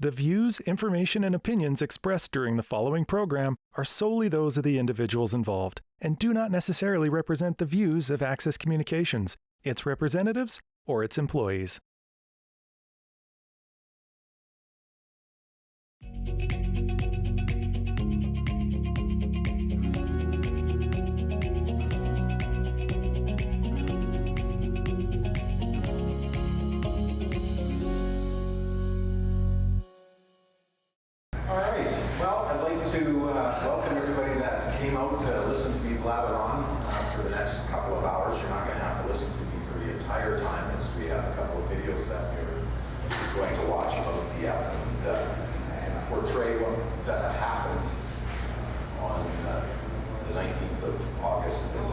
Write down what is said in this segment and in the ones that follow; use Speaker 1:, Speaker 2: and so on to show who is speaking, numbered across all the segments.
Speaker 1: The views, information, and opinions expressed during the following program are solely those of the individuals involved and do not necessarily represent the views of Access Communications, its representatives, or its employees.
Speaker 2: All right. Well, I'd like to welcome everybody that came out to listen to me blabber on for the next couple of hours. You're not going to have to listen to me for the entire time, as we have a couple of videos that you're going to watch about Dieppe and portray what happened on the 19th of August in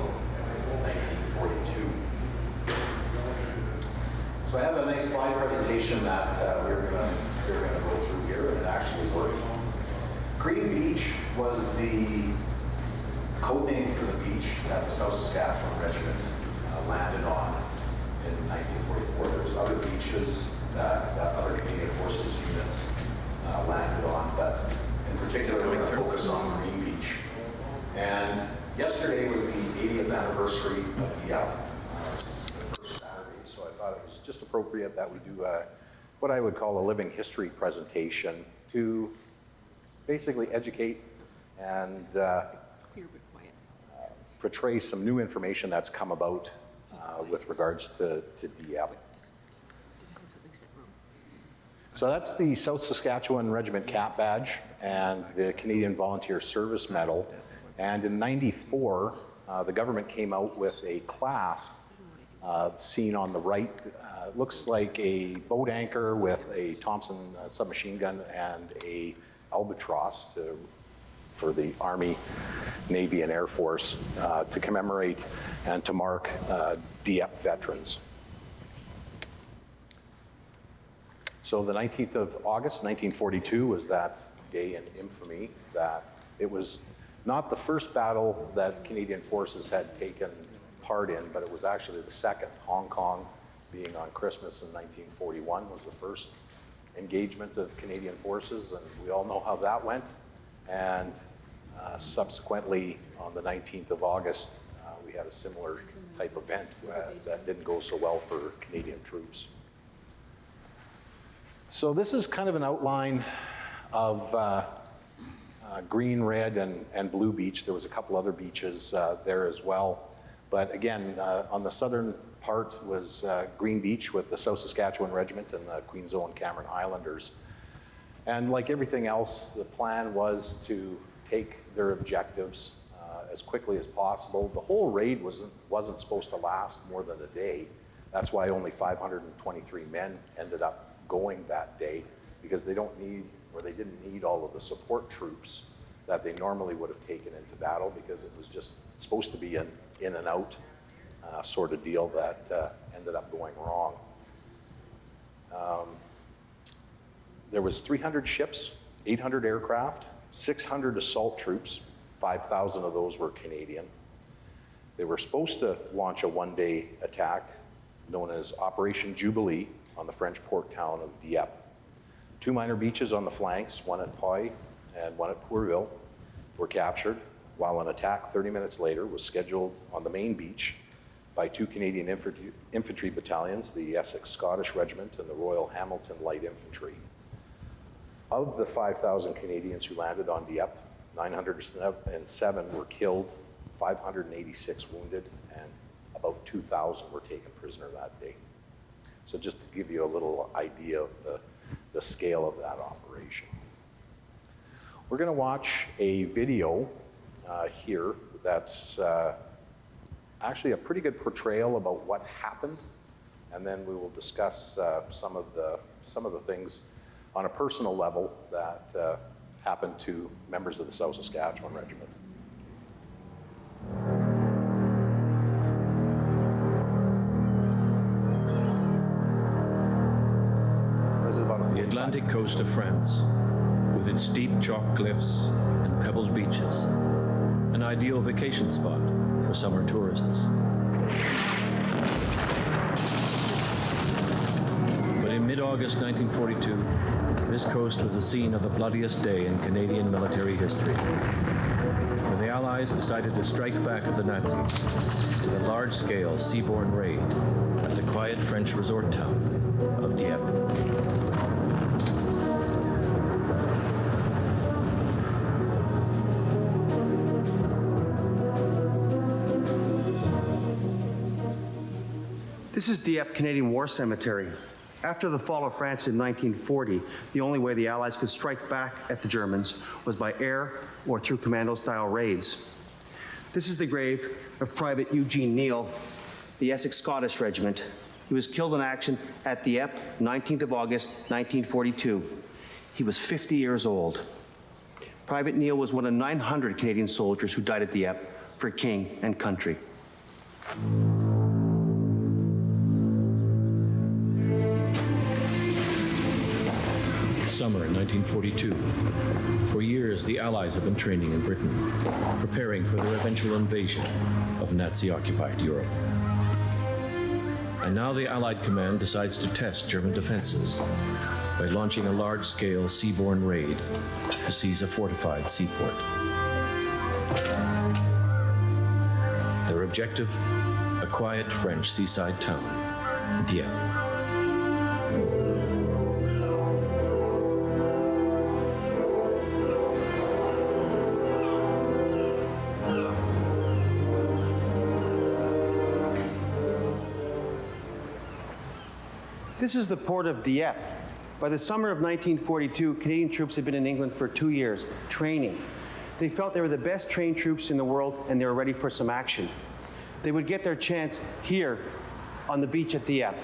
Speaker 2: 1942. So I have a nice slide presentation that we're going to go through here, and it actually worked. Green Beach was the code name for the beach that the South Saskatchewan Regiment landed on in 1944. There was other beaches that other Canadian Forces units landed on, but in particular we're going to focus on Green Beach. And yesterday was the 80th anniversary of Dieppe. This is the first Saturday, so I thought it was just appropriate that we do what I would call a living history presentation to basically educate and portray some new information that's come about with regards to Dieppe. So that's the South Saskatchewan Regiment Cap Badge and the Canadian Volunteer Service Medal. And in '94, the government came out with a clasp seen on the right. Looks like a boat anchor with a Thompson submachine gun and a albatross for the Army, Navy, and Air Force to commemorate and to mark Dieppe veterans. So the 19th of August, 1942 was that day in infamy that it was not the first battle that Canadian forces had taken part in, but it was actually the second. Hong Kong, being on Christmas in 1941, was the first engagement of Canadian forces, and we all know how that went. And subsequently, on the 19th of August, we had a similar type event that didn't go so well for Canadian troops. So this is kind of an outline of Green, Red, and Blue Beach. There was a couple other beaches there as well. But again, on the southern part was Green Beach with the South Saskatchewan Regiment and the Queen's Own Cameron Highlanders. And like everything else, the plan was to take their objectives as quickly as possible. The whole raid wasn't supposed to last more than a day. That's why only 523 men ended up going that day, because they didn't need all of the support troops that they normally would have taken into battle, because it was just supposed to be an in and out sort of deal that ended up going wrong. There was 300 ships, 800 aircraft, 600 assault troops, 5,000 of those were Canadian. They were supposed to launch a one-day attack known as Operation Jubilee on the French port town of Dieppe. 2 minor beaches on the flanks, one at Pai and one at Pourville, were captured, while an attack 30 minutes later was scheduled on the main beach by 2 Canadian infantry battalions, the Essex Scottish Regiment and the Royal Hamilton Light Infantry. Of the 5,000 Canadians who landed on Dieppe, 907 were killed, 586 wounded, and about 2,000 were taken prisoner that day. So just to give you a little idea of the scale of that operation. We're going to watch a video here that's actually a pretty good portrayal about what happened, and then we will discuss some of the things on a personal level that happened to members of the South Saskatchewan Regiment.
Speaker 3: The Atlantic coast of France, with its steep chalk cliffs and pebbled beaches, an ideal vacation spot for summer tourists. But in mid-August 1942, This coast was the scene of the bloodiest day in Canadian military history, when the Allies decided to strike back at the Nazis with a large-scale seaborne raid at the quiet French resort town of Dieppe.
Speaker 4: This is Dieppe Canadian War Cemetery. After the fall of France in 1940, the only way the Allies could strike back at the Germans was by air or through commando-style raids. This is the grave of Private Eugene Neal, the Essex Scottish Regiment. He was killed in action at Dieppe, 19th of August, 1942. He was 50 years old. Private Neal was one of 900 Canadian soldiers who died at Dieppe for king and country.
Speaker 3: Summer 1942. For years, the Allies have been training in Britain, preparing for their eventual invasion of Nazi-occupied Europe. And now the Allied command decides to test German defenses by launching a large-scale seaborne raid to seize a fortified seaport. Their objective, a quiet French seaside town, Dieppe.
Speaker 4: This is the port of Dieppe. By the summer of 1942, Canadian troops had been in England for 2 years, training. They felt they were the best trained troops in the world and they were ready for some action. They would get their chance here on the beach at Dieppe.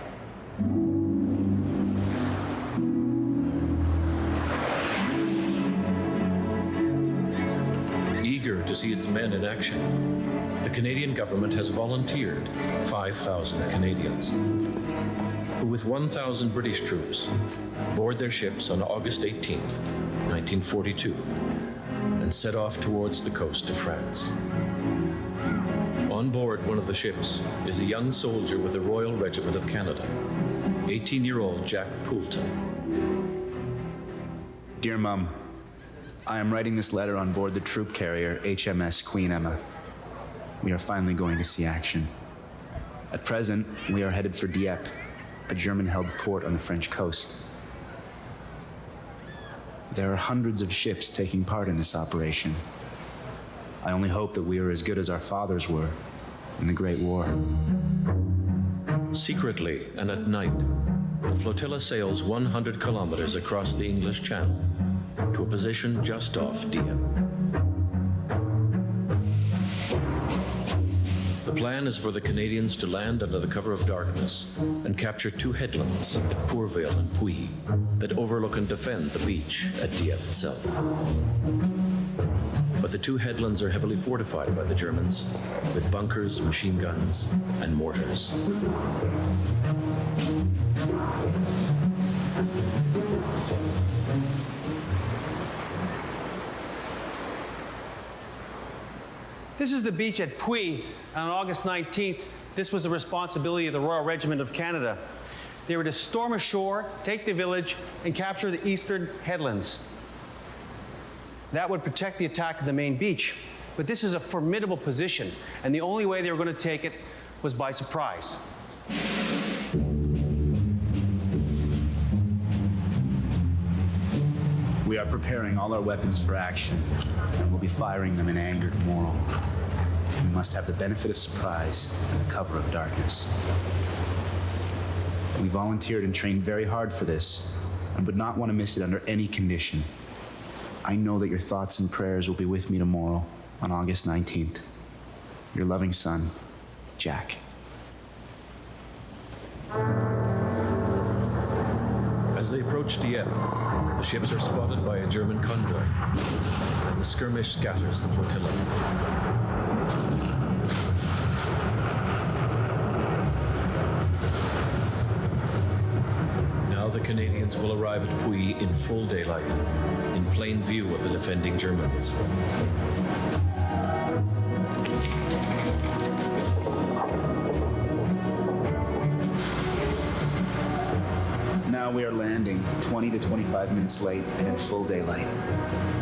Speaker 3: Eager to see its men in action, the Canadian government has volunteered 5,000 Canadians, who with 1,000 British troops board their ships on August 18th, 1942, and set off towards the coast of France. On board one of the ships is a young soldier with the Royal Regiment of Canada, 18-year-old Jack Poulton.
Speaker 5: Dear Mum, I am writing this letter on board the troop carrier HMS Queen Emma. We are finally going to see action. At present, we are headed for Dieppe, a German-held port on the French coast. There are hundreds of ships taking part in this operation. I only hope that we are as good as our fathers were in the Great War.
Speaker 3: Secretly and at night, the flotilla sails 100 kilometers across the English Channel to a position just off Dieppe. The plan is for the Canadians to land under the cover of darkness and capture 2 headlands at Pourville and Puy that overlook and defend the beach at Dieppe itself. But the 2 headlands are heavily fortified by the Germans with bunkers, machine guns, and mortars.
Speaker 4: This is the beach at Puy, and on August 19th, this was the responsibility of the Royal Regiment of Canada. They were to storm ashore, take the village, and capture the eastern headlands. That would protect the attack of the main beach. But this is a formidable position, and the only way they were going to take it was by surprise.
Speaker 5: We are preparing all our weapons for action, and we'll be firing them in anger tomorrow. We must have the benefit of surprise and the cover of darkness. We volunteered and trained very hard for this, and would not want to miss it under any condition. I know that your thoughts and prayers will be with me tomorrow on August 19th. Your loving son, Jack.
Speaker 3: As they approach Dieppe, the ships are spotted by a German convoy, and the skirmish scatters the flotilla. Now the Canadians will arrive at Puy in full daylight, in plain view of the defending Germans.
Speaker 5: Now now we are landing 20 to 25 minutes late and in full daylight.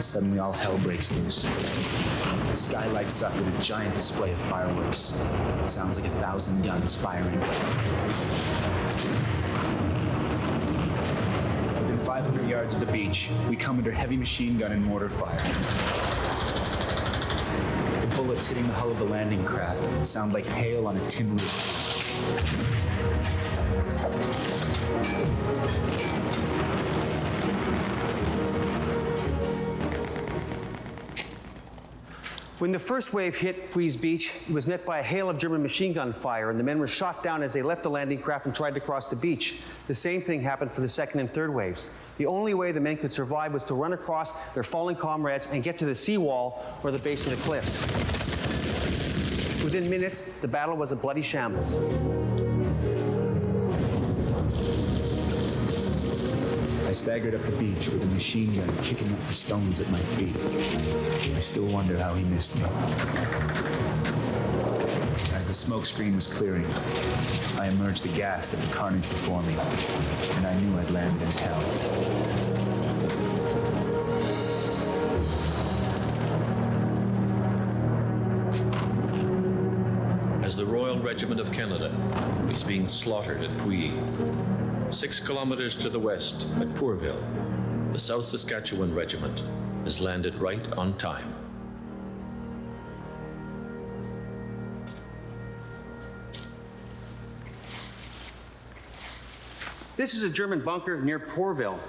Speaker 5: Suddenly all hell breaks loose. The sky lights up with a giant display of fireworks. It sounds like 1,000 guns firing. Within 500 yards of the beach, we come under heavy machine gun and mortar fire. The bullets hitting the hull of the landing craft sound like hail on a tin roof.
Speaker 4: When the first wave hit Quees Beach, it was met by a hail of German machine gun fire, and the men were shot down as they left the landing craft and tried to cross the beach. The same thing happened for the second and third waves. The only way the men could survive was to run across their fallen comrades and get to the seawall or the base of the cliffs. Within minutes, the battle was a bloody shambles.
Speaker 5: I staggered up the beach with a machine gun kicking up the stones at my feet. I still wonder how he missed me. As the smoke screen was clearing, I emerged aghast at the carnage before me, and I knew I'd landed in hell.
Speaker 3: As the Royal Regiment of Canada is being slaughtered at Puyi, 6 kilometers to the west at Pourville, the South Saskatchewan Regiment has landed right on time.
Speaker 4: This is a German bunker near Pourville.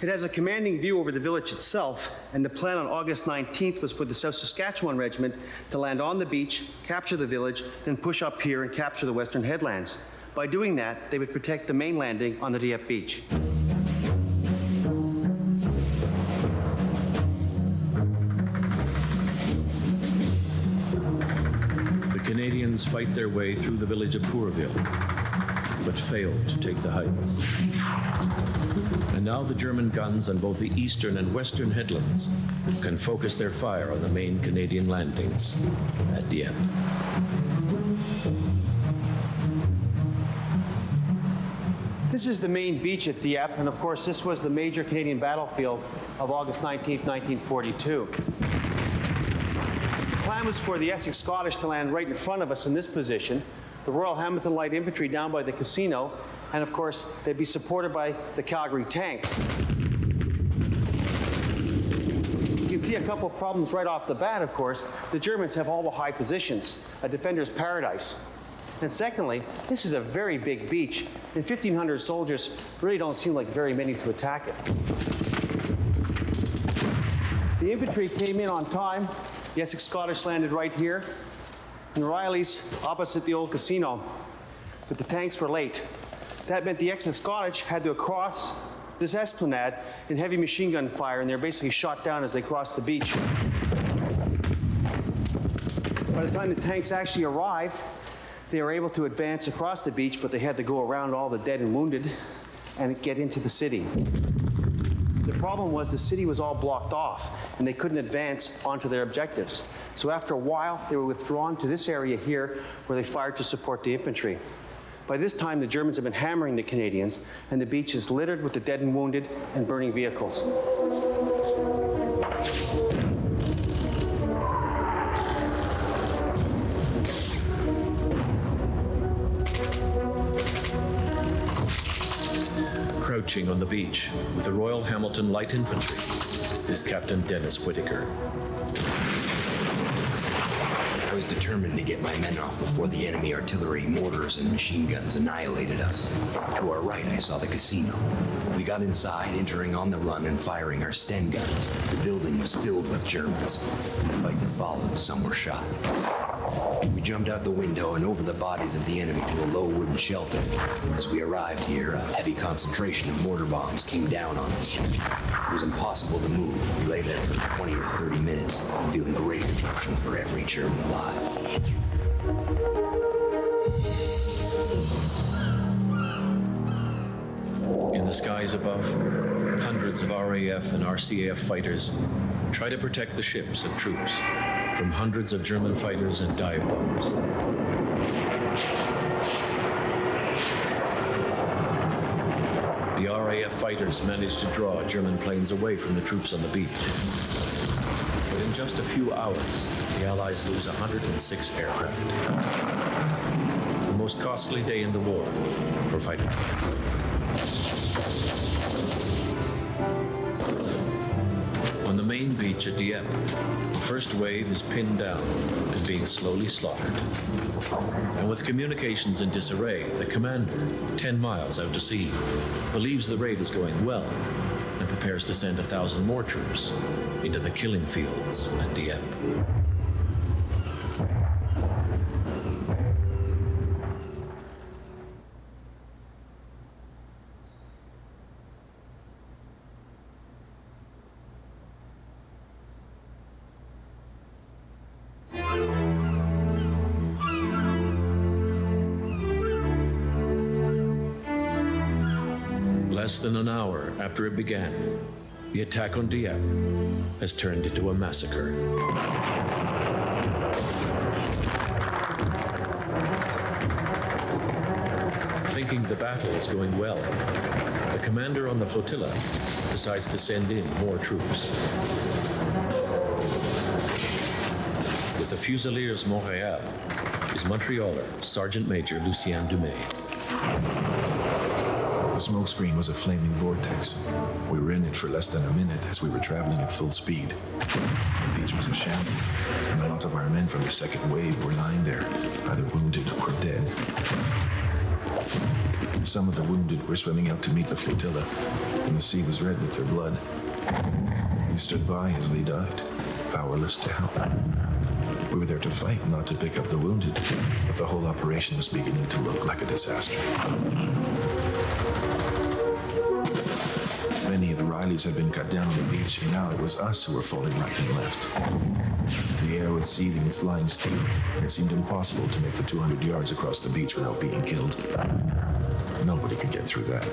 Speaker 4: It has a commanding view over the village itself, and the plan on August 19th was for the South Saskatchewan Regiment to land on the beach, capture the village, then push up here and capture the western headlands. By doing that, they would protect the main landing on the Dieppe beach.
Speaker 3: The Canadians fight their way through the village of Pourville, but fail to take the heights. And now the German guns on both the eastern and western headlands can focus their fire on the main Canadian landings at Dieppe.
Speaker 4: This is the main beach at Dieppe, and of course this was the major Canadian battlefield of August 19th, 1942. The plan was for the Essex Scottish to land right in front of us in this position, the Royal Hamilton Light Infantry down by the casino, and of course, they'd be supported by the Calgary tanks. You can see a couple of problems right off the bat, of course. The Germans have all the high positions, a defender's paradise. And secondly, this is a very big beach, and 1,500 soldiers really don't seem like very many to attack it. The infantry came in on time. The Essex Scottish landed right here, and the Rileys opposite the old casino, but the tanks were late. That meant the Essex Scottish had to cross this esplanade in heavy machine gun fire, and they were basically shot down as they crossed the beach. By the time the tanks actually arrived, they were able to advance across the beach, but they had to go around all the dead and wounded and get into the city. The problem was the city was all blocked off, and they couldn't advance onto their objectives. So after a while, they were withdrawn to this area here, where they fired to support the infantry. By this time, the Germans have been hammering the Canadians, and the beach is littered with the dead and wounded and burning vehicles.
Speaker 3: Crouching on the beach with the Royal Hamilton Light Infantry is Captain Dennis Whittaker.
Speaker 6: I was determined to get my men off before the enemy artillery, mortars, and machine guns annihilated us. To our right, I saw the casino. We got inside, entering on the run and firing our Sten guns. The building was filled with Germans. In the fight that followed, some were shot. We jumped out the window and over the bodies of the enemy to a low wooden shelter. As we arrived here, a heavy concentration of mortar bombs came down on us. It was impossible to move. We lay there for 20 or 30 minutes, feeling great repulsion for every German alive.
Speaker 3: In the skies above, hundreds of RAF and RCAF fighters try to protect the ships and troops from hundreds of German fighters and dive bombers. fighters managed to draw German planes away from the troops on the beach. But in just a few hours, the Allies lose 106 aircraft. The most costly day in the war for fighter pilots. On the main beach at Dieppe, the first wave is pinned down and being slowly slaughtered. And with communications in disarray, the commander, 10 miles out to sea, believes the raid is going well and prepares to send 1,000 more troops into the killing fields at Dieppe. Less than an hour after it began, the attack on Dieppe has turned into a massacre. Thinking the battle is going well, the commander on the flotilla decides to send in more troops. With the Fusiliers Montréal is Montrealer Sergeant Major Lucien Dumais.
Speaker 7: The smoke screen was a flaming vortex. We were in it for less than a minute as we were traveling at full speed. The beach was a shambles, and a lot of our men from the second wave were lying there, either wounded or dead. Some of the wounded were swimming out to meet the flotilla, and the sea was red with their blood. We stood by as they died, powerless to help. We were there to fight, not to pick up the wounded, but the whole operation was beginning to look like a disaster. Many of the Rileys had been cut down on the beach, and now it was us who were falling right and left. The air was seething with flying steel, and it seemed impossible to make the 200 yards across the beach without being killed. Nobody could get through that.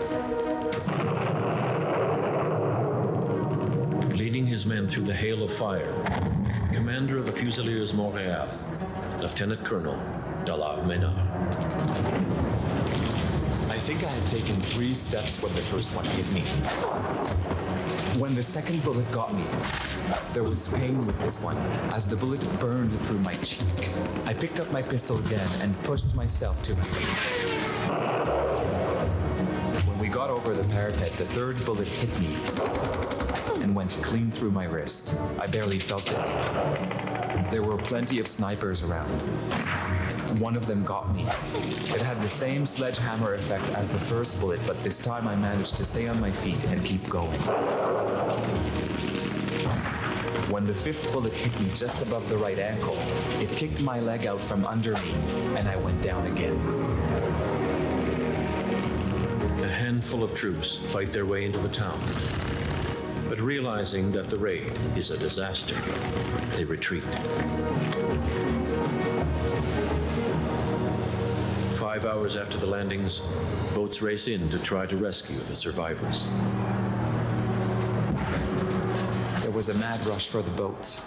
Speaker 3: Leading his men through the hail of fire is the commander of the Fusiliers Montréal, Lieutenant Colonel Dalla Ménard.
Speaker 8: I think I had taken 3 steps when the first one hit me. When the second bullet got me, there was pain with this one, as the bullet burned through my cheek. I picked up my pistol again and pushed myself to my feet. When we got over the parapet, the third bullet hit me and went clean through my wrist. I barely felt it. There were plenty of snipers around. One of them got me. It had the same sledgehammer effect as the first bullet, but this time I managed to stay on my feet and keep going. When the 5th bullet hit me just above the right ankle, it kicked my leg out from under me, and I went down again.
Speaker 3: A handful of troops fight their way into the town, but realizing that the raid is a disaster, they retreat. 5 hours after the landings, boats race in to try to rescue the survivors.
Speaker 8: There was a mad rush for the boats.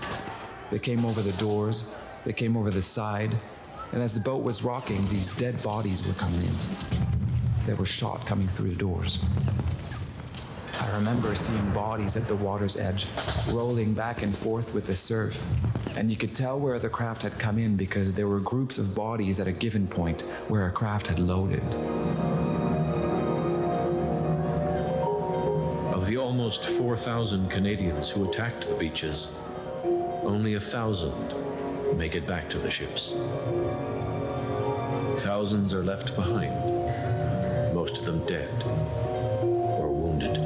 Speaker 8: They came over the doors, they came over the side, and as the boat was rocking, these dead bodies were coming in. There were shot coming through the doors. I remember seeing bodies at the water's edge, rolling back and forth with the surf. And you could tell where the craft had come in because there were groups of bodies at a given point where a craft had loaded.
Speaker 3: Of the almost 4,000 Canadians who attacked the beaches, only 1,000 make it back to the ships. Thousands are left behind, most of them dead or wounded.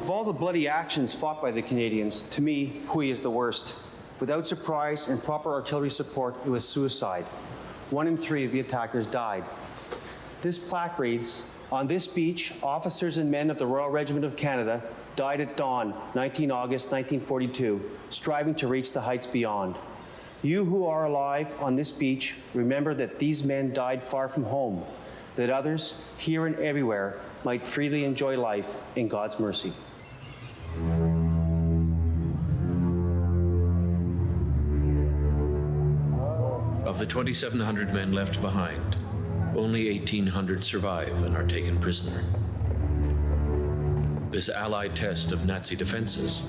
Speaker 4: Of all the bloody actions fought by the Canadians, to me, Huy is the worst. Without surprise and proper artillery support, it was suicide. 1 in 3 of the attackers died. This plaque reads, "On this beach, officers and men of the Royal Regiment of Canada died at dawn, 19 August 1942, striving to reach the heights beyond. You who are alive on this beach, remember that these men died far from home, that others, here and everywhere, might freely enjoy life in God's mercy."
Speaker 3: the 2,700 men left behind, only 1,800 survive and are taken prisoner. This Allied test of Nazi defenses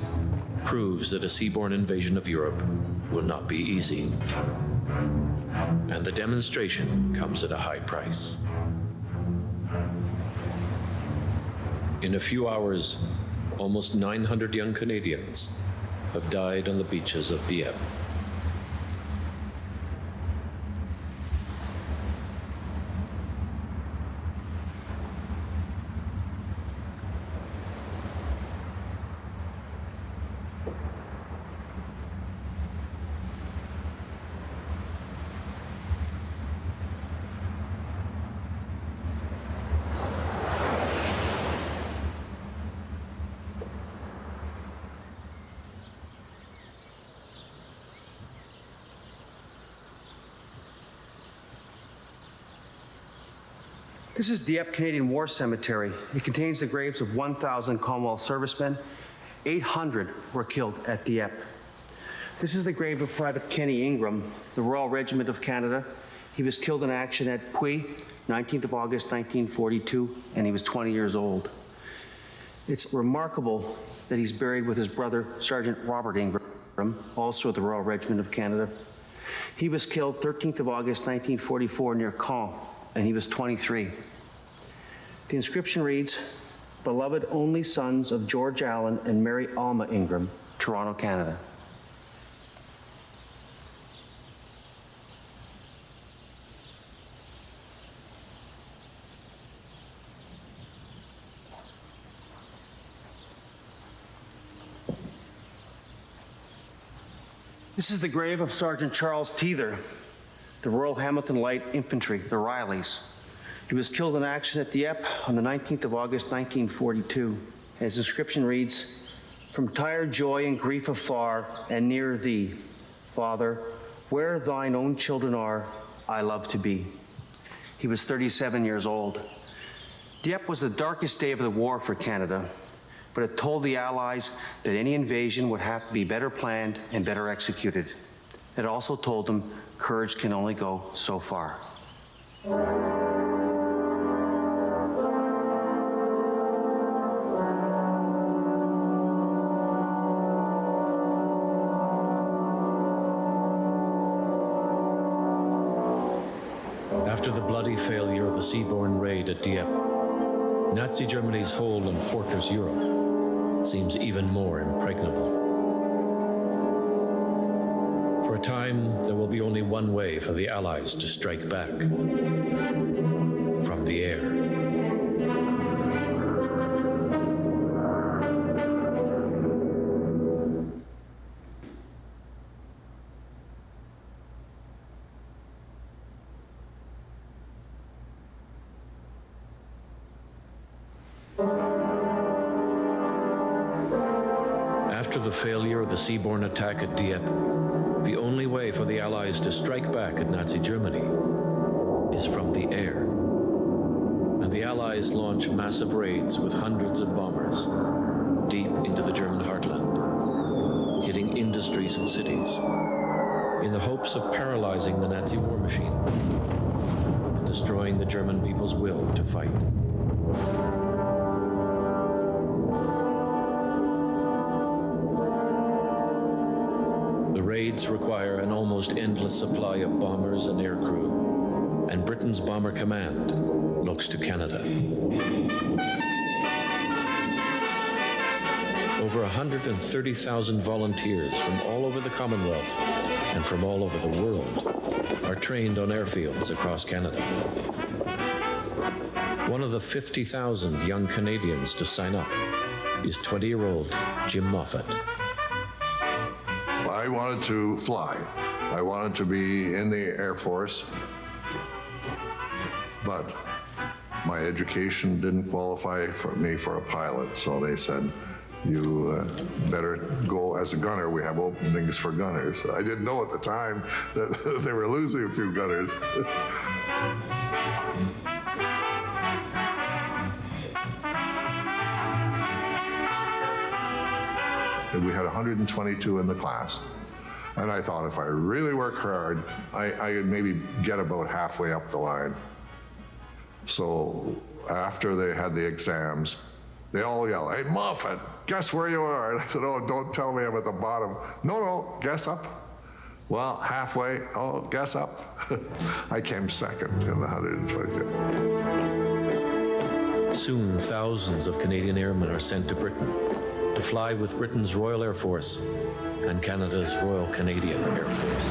Speaker 3: proves that a seaborne invasion of Europe will not be easy. And the demonstration comes at a high price. In a few hours, almost 900 young Canadians have died on the beaches of Dieppe.
Speaker 4: This is Dieppe Canadian War Cemetery. It contains the graves of 1,000 Commonwealth servicemen. 800 were killed at Dieppe. This is the grave of Private Kenny Ingram, the Royal Regiment of Canada. He was killed in action at Puy, 19th of August, 1942, and he was 20 years old. It's remarkable that he's buried with his brother, Sergeant Robert Ingram, also of the Royal Regiment of Canada. He was killed 13th of August, 1944, near Caen, and he was 23. The inscription reads, "Beloved only sons of George Allen and Mary Alma Ingram, Toronto, Canada." This is the grave of Sergeant Charles Teether, the Royal Hamilton Light Infantry, the Rileys. He was killed in action at Dieppe on the 19th of August, 1942. His inscription reads, "From tired joy and grief afar and near thee, Father, where thine own children are, I love to be." He was 37 years old. Dieppe was the darkest day of the war for Canada, but it told the Allies that any invasion would have to be better planned and better executed. It also told them courage can only go so far.
Speaker 3: After the bloody failure of the seaborne raid at Dieppe, Nazi Germany's hold on Fortress Europe seems even more impregnable. For a time, there will be only one way for the Allies to strike back: from the air. After the failure of the seaborne attack at Dieppe, the only way for the Allies to strike back at Nazi Germany is from the air. And the Allies launch massive raids with hundreds of bombers deep into the German heartland, hitting industries and cities in the hopes of paralyzing the Nazi war machine and destroying the German people's will to fight. The raids require an almost endless supply of bombers and aircrew, and Britain's Bomber Command looks to Canada. Over 130,000 volunteers from all over the Commonwealth and from all over the world are trained on airfields across Canada. One of the 50,000 young Canadians to sign up is 20-year-old Jim Moffat.
Speaker 9: I wanted to fly. I wanted to be in the Air Force, but my education didn't qualify for me for a pilot, so they said, you better go as a gunner. We have openings for gunners. I didn't know at the time that they were losing a few gunners. We had 122 in the class. And I thought if I really work hard, I could maybe get about halfway up the line. So after they had the exams, they all yelled, "Hey, Moffat, guess where you are?" And I said, "Oh, don't tell me I'm at the bottom." No, guess up. Well, halfway, oh, guess up. I came second in the 120th.
Speaker 3: Soon, thousands of Canadian airmen are sent to Britain to fly with Britain's Royal Air Force and Canada's Royal Canadian Air Force.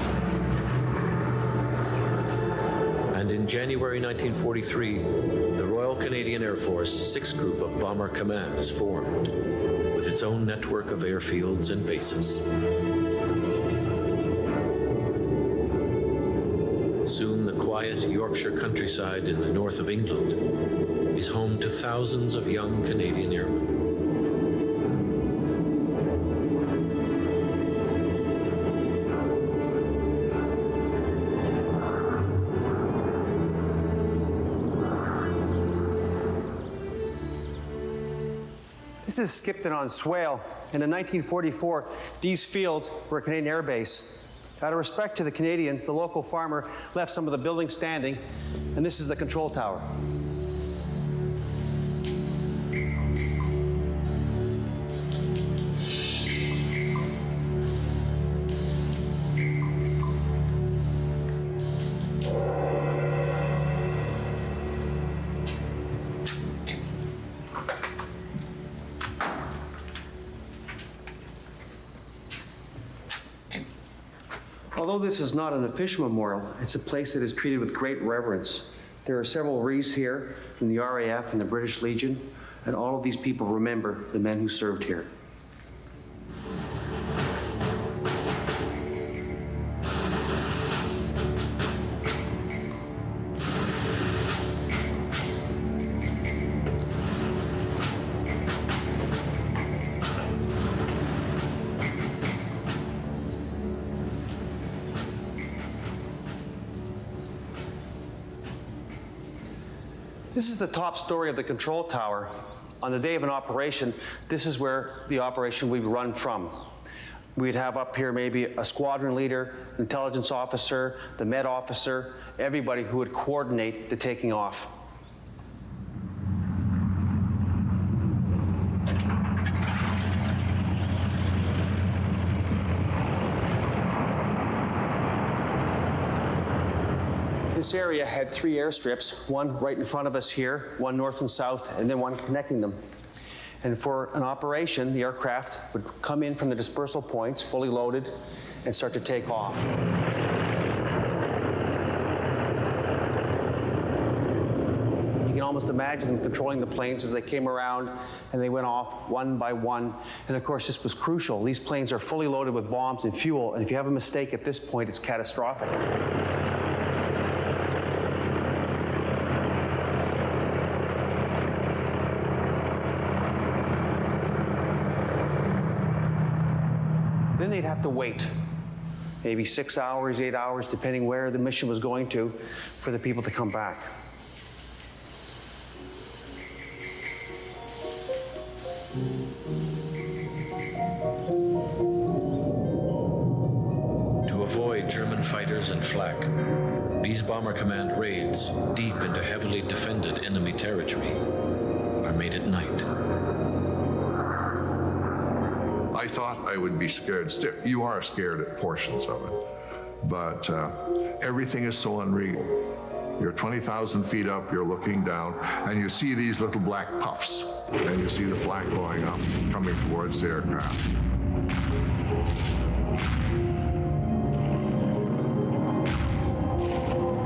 Speaker 3: And in January 1943, the Royal Canadian Air Force 6th Group of Bomber Command is formed, with its own network of airfields and bases. Soon, the quiet Yorkshire countryside in the north of England is home to thousands of young Canadian airmen.
Speaker 4: This is Skipton on Swale, and in 1944, these fields were a Canadian air base. Out of respect to the Canadians, the local farmer left some of the buildings standing, and this is the control tower. Although this is not an official memorial, it's a place that is treated with great reverence. There are several wreaths here from the RAF and the British Legion, and all of these people remember the men who served here. This is the top story of the control tower. On the day of an operation, this is where the operation would run from. We'd have up here maybe a squadron leader, intelligence officer, the med officer, everybody who would coordinate the taking off. This area had 3 airstrips, one right in front of us here, one north and south, and then one connecting them. And for an operation, the aircraft would come in from the dispersal points, fully loaded, and start to take off. You can almost imagine them controlling the planes as they came around and they went off one by one. And of course, this was crucial. These planes are fully loaded with bombs and fuel, and if you have a mistake at this point, it's catastrophic. Then they'd have to wait, maybe 6 hours, 8 hours, depending where the mission was going to, for the people to come back.
Speaker 3: To avoid German fighters and flak, these Bomber Command raids deep into heavily defended enemy territory are made at night.
Speaker 9: I thought I would be scared. You are scared at portions of it, but everything is so unreal. You're 20,000 feet up, you're looking down, and you see these little black puffs, and you see the flak going up, coming towards the aircraft.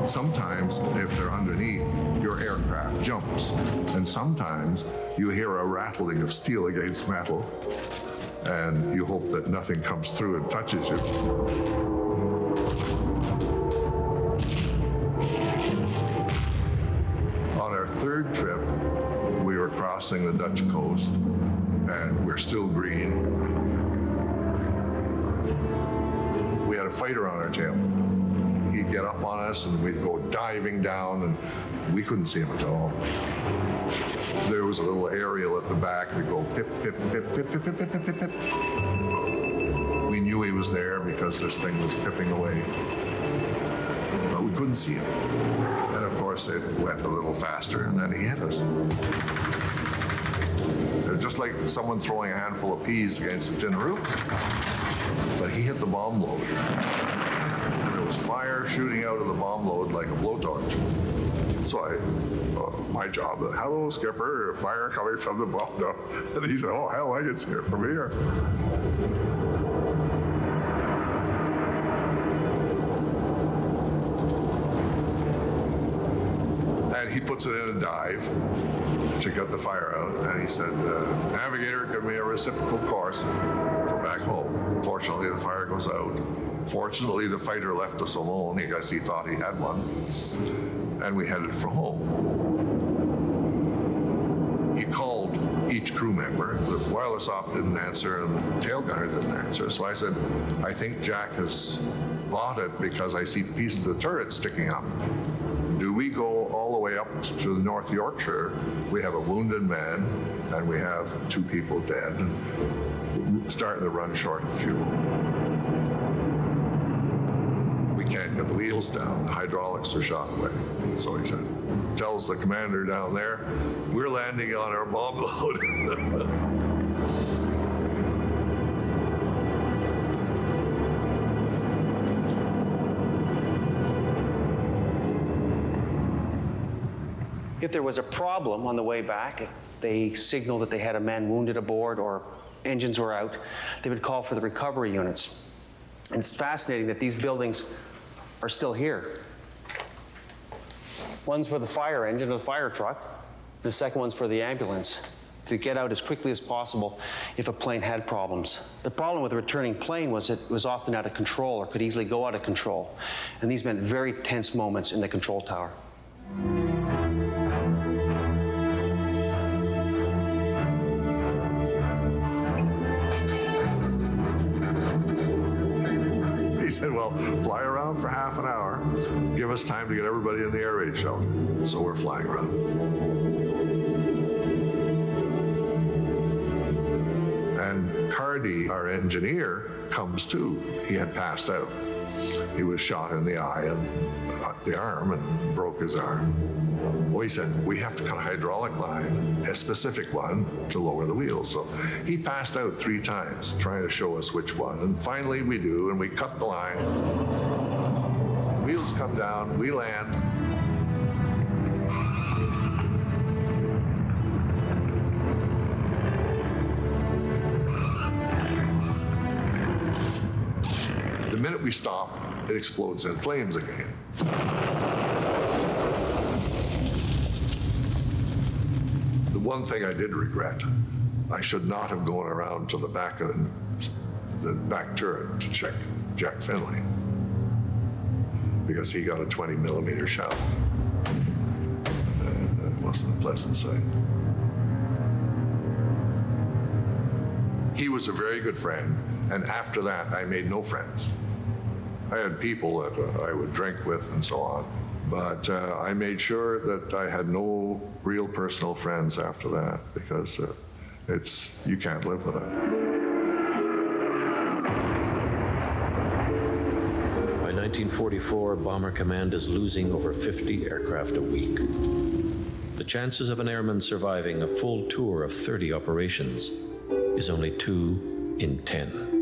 Speaker 9: Sometimes, if they're underneath, your aircraft jumps, and sometimes you hear a rattling of steel against metal, and you hope that nothing comes through and touches you. On our 3rd trip, we were crossing the Dutch coast, and we're still green. We had a fighter on our tail. He'd get up on us, and we'd go diving down, and we couldn't see him at all. There was a little aerial at the back that go pip, pip, pip, pip, pip, pip, pip, pip, pip. We knew he was there because this thing was pipping away. But we couldn't see him. And of course, it went a little faster, and then he hit us. Just like someone throwing a handful of peas against a tin roof. But he hit the bomb load. And there was fire shooting out of the bomb load like a blowtorch. So my job, hello, skipper, fire coming from the bomb load. And he said, oh, hell, I can see it from here. And he puts it in a dive to get the fire out, and he said, navigator, give me a reciprocal course for back home. Fortunately, the fire goes out. Fortunately, the fighter left us alone because he thought he had one, and we headed for home. He called each crew member. The wireless op didn't answer, and the tail gunner didn't answer, so I said, I think Jack has bought it because I see pieces of the turret sticking up. Do we go all the way up to the North Yorkshire? We have a wounded man, and we have 2 people dead, and starting to run short of fuel. We can't get the wheels down. The hydraulics are shot away. So he said, tells the commander down there, we're landing on our bomb load.
Speaker 4: If there was a problem on the way back, if they signaled that they had a man wounded aboard or engines were out, they would call for the recovery units. And it's fascinating that these buildings are still here. One's for the fire engine or the fire truck. The second one's for the ambulance to get out as quickly as possible if a plane had problems. The problem with a returning plane was it was often out of control or could easily go out of control. And these meant very tense moments in the control tower.
Speaker 9: He said, well, fly around for half an hour. Give us time to get everybody in the air raid shelter. So we're flying around. And Cardi, our engineer, comes to. He had passed out. He was shot in the eye and the arm and broke his arm. Well, he said, we have to cut a hydraulic line, a specific one, to lower the wheels. So he passed out 3 times trying to show us which one. And finally we do, and we cut the line. Wheels come down, we land. The minute we stop, it explodes in flames again. The one thing I did regret, I should not have gone around to the back of the back turret to check Jack Finley, because he got a 20mm shell, and it wasn't a pleasant sight. He was a very good friend, and after that, I made no friends. I had people that I would drink with and so on, but I made sure that I had no real personal friends after that, because you can't live with it.
Speaker 3: By 1944, Bomber Command is losing over 50 aircraft a week. The chances of an airman surviving a full tour of 30 operations is only 2 in 10.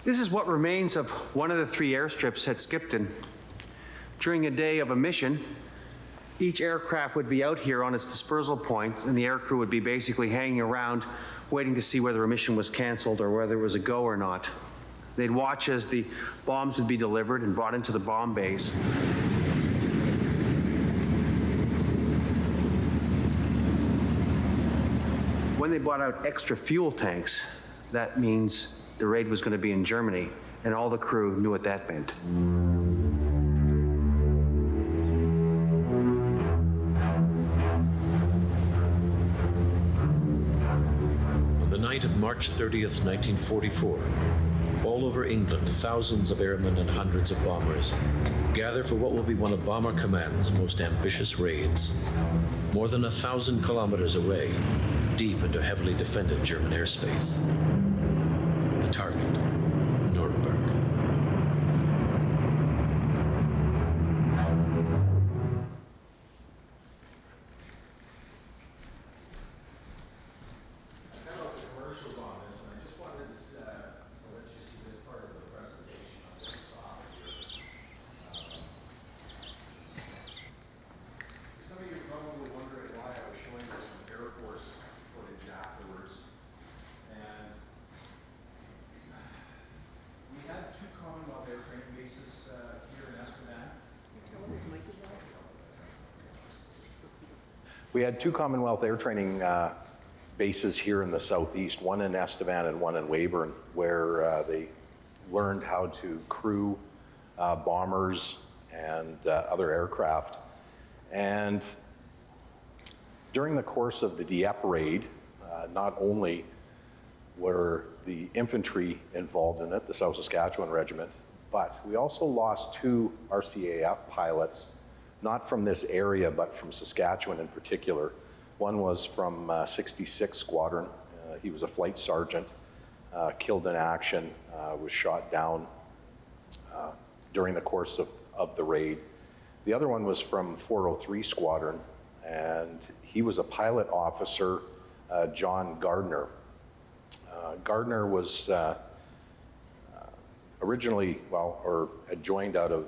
Speaker 4: This is what remains of one of the 3 airstrips at Skipton. During a day of a mission, each aircraft would be out here on its dispersal point, and the aircrew would be basically hanging around waiting to see whether a mission was canceled or whether it was a go or not. They'd watch as the bombs would be delivered and brought into the bomb bays. When they brought out extra fuel tanks, that means the raid was going to be in Germany, and all the crew knew what that meant.
Speaker 3: On the night of March 30th, 1944, all over England, thousands of airmen and hundreds of bombers gather for what will be one of Bomber Command's most ambitious raids. More than 1,000 kilometers away, deep into heavily defended German airspace. The target, Nuremberg.
Speaker 2: We had two Commonwealth Air Training bases here in the southeast, one in Estevan and one in Weyburn, where they learned how to crew bombers and other aircraft. And during the course of the Dieppe Raid, not only were the infantry involved in it, the South Saskatchewan Regiment, but we also lost two RCAF pilots, not from this area, but from Saskatchewan in particular. One was from 66 Squadron. He was a flight sergeant, killed in action, was shot down during the course of the raid. The other one was from 403 Squadron, and he was a pilot officer, John Gardner. Gardner was originally, had joined out of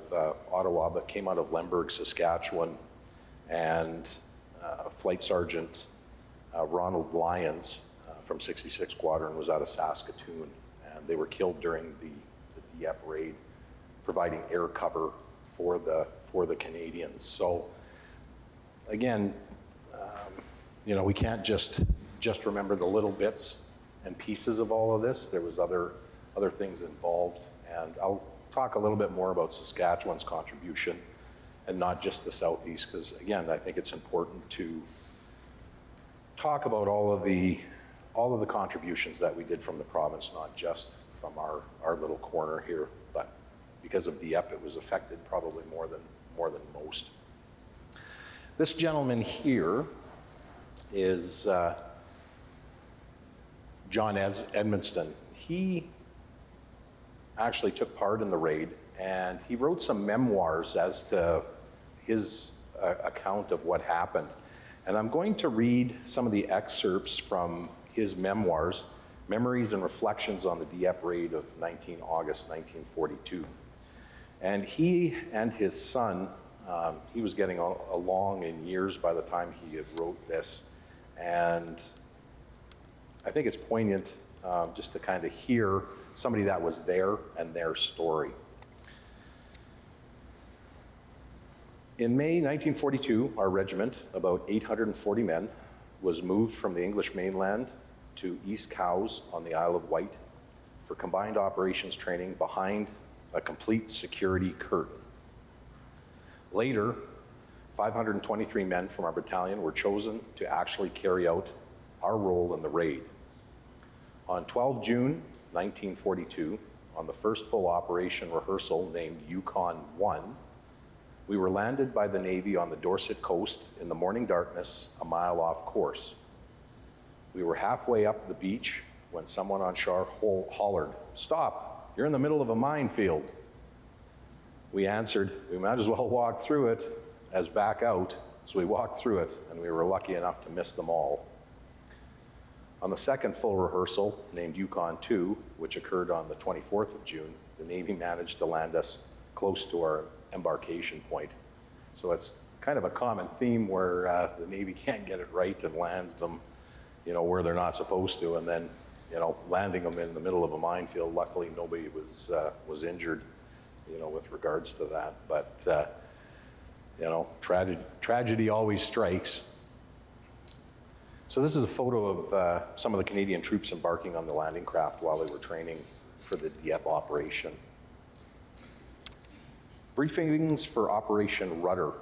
Speaker 2: Ottawa, but came out of Lemberg, Saskatchewan, and Flight Sergeant Ronald Lyons from 66 Squadron was out of Saskatoon, and they were killed during the Dieppe Raid, providing air cover for the Canadians. So again, we can't just remember the little bits and pieces of all of this. There was other things involved, and I'll talk a little bit more about Saskatchewan's contribution and not just the Southeast, because again, I think it's important to talk about all of the contributions that we did from the province, not just from our little corner here, but because of Dieppe, it was affected probably more than most. This gentleman here is John Edmonston. He actually took part in the raid, and he wrote some memoirs as to his account of what happened. And I'm going to read some of the excerpts from his memoirs, Memories and Reflections on the Dieppe Raid of August 1942. And he and his son, he was getting along in years by the time he had wrote this. And I think it's poignant just to kind of hear somebody that was there and their story. In May 1942, our regiment, about 840 men, was moved from the English mainland to East Cowes on the Isle of Wight for combined operations training behind a complete security curtain. Later, 523 men from our battalion were chosen to actually carry out our role in the raid. On 12 June 1942, on the first full operation rehearsal named Yukon 1, we were landed by the Navy on the Dorset coast in the morning darkness, a mile off course. We were halfway up the beach when someone on shore hollered, "Stop, you're in the middle of a minefield." We answered, "We might as well walk through it as back out." So we walked through it, and we were lucky enough to miss them all. On the second full rehearsal, named Yukon 2, which occurred on the 24th of June, the Navy managed to land us close to our embarkation point. So it's kind of a common theme where the Navy can't get it right and lands them, where they're not supposed to, and then, landing them in the middle of a minefield. Luckily, nobody was injured, with regards to that. But, tragedy always strikes. So this is a photo of some of the Canadian troops embarking on the landing craft while they were training for the Dieppe operation. Briefings for Operation Rudder.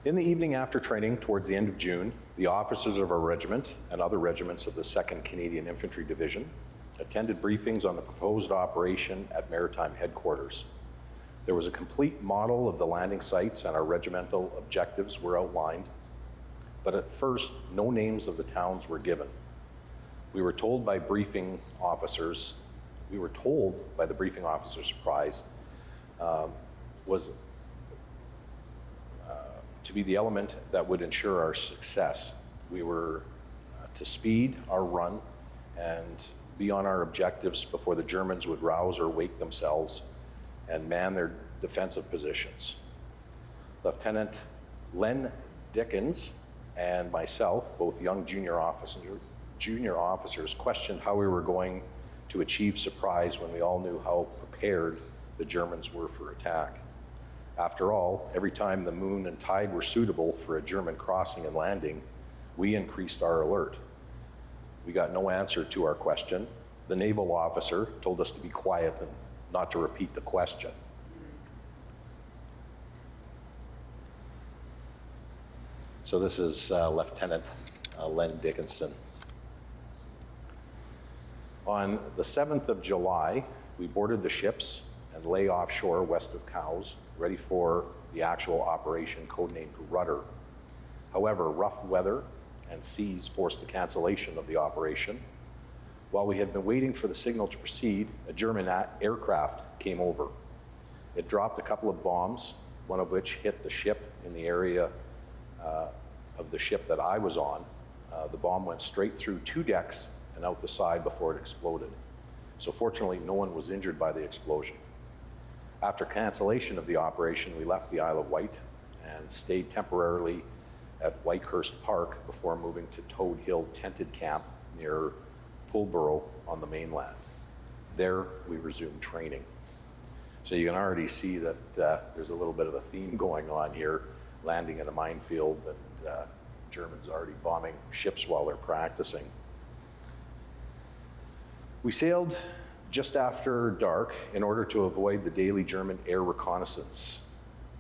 Speaker 2: In the evening after training, towards the end of June, the officers of our regiment and other regiments of the 2nd Canadian Infantry Division attended briefings on the proposed operation at Maritime Headquarters. There was a complete model of the landing sites and our regimental objectives were outlined, but at first, no names of the towns were given. We were told by the briefing officer's surprise was to be the element that would ensure our success. We were to speed our run and be on our objectives before the Germans would rouse or wake themselves and man their defensive positions. Lieutenant Len Dickens and myself, both young junior officers, questioned how we were going to achieve surprise when we all knew how prepared the Germans were for attack. After all, every time the moon and tide were suitable for a German crossing and landing, we increased our alert. We got no answer to our question. The naval officer told us to be quiet and not to repeat the question. So this is Lieutenant Len Dickinson. On the 7th of July, we boarded the ships and lay offshore west of Cowes, ready for the actual operation codenamed Rudder. However, rough weather and seas forced the cancellation of the operation. While we had been waiting for the signal to proceed, a German aircraft came over. It dropped a couple of bombs, one of which hit the ship in the area of the ship that I was on. The bomb went straight through 2 decks and out the side before it exploded. So fortunately, no one was injured by the explosion. After cancellation of the operation, we left the Isle of Wight and stayed temporarily at Whitehurst Park before moving to Toad Hill Tented Camp near Pulborough on the mainland. There, we resumed training. So you can already see that there's a little bit of a theme going on here, landing in a minefield and Germans already bombing ships while they're practicing. We sailed just after dark in order to avoid the daily German air reconnaissance.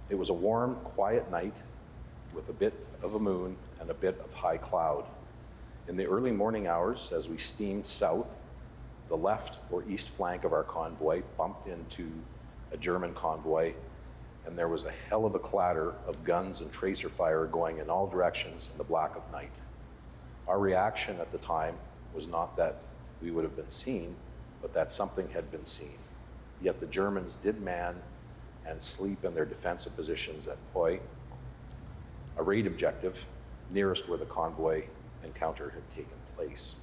Speaker 2: It was a warm, quiet night with a bit of a moon and a bit of high cloud. In the early morning hours, as we steamed south, the left or east flank of our convoy bumped into a German convoy, and there was a hell of a clatter of guns and tracer fire going in all directions in the black of night. Our reaction at the time was not that we would have been seen, but that something had been seen. Yet the Germans did man and sleep in their defensive positions at Poi, a raid objective nearest where the convoy encounter had taken place.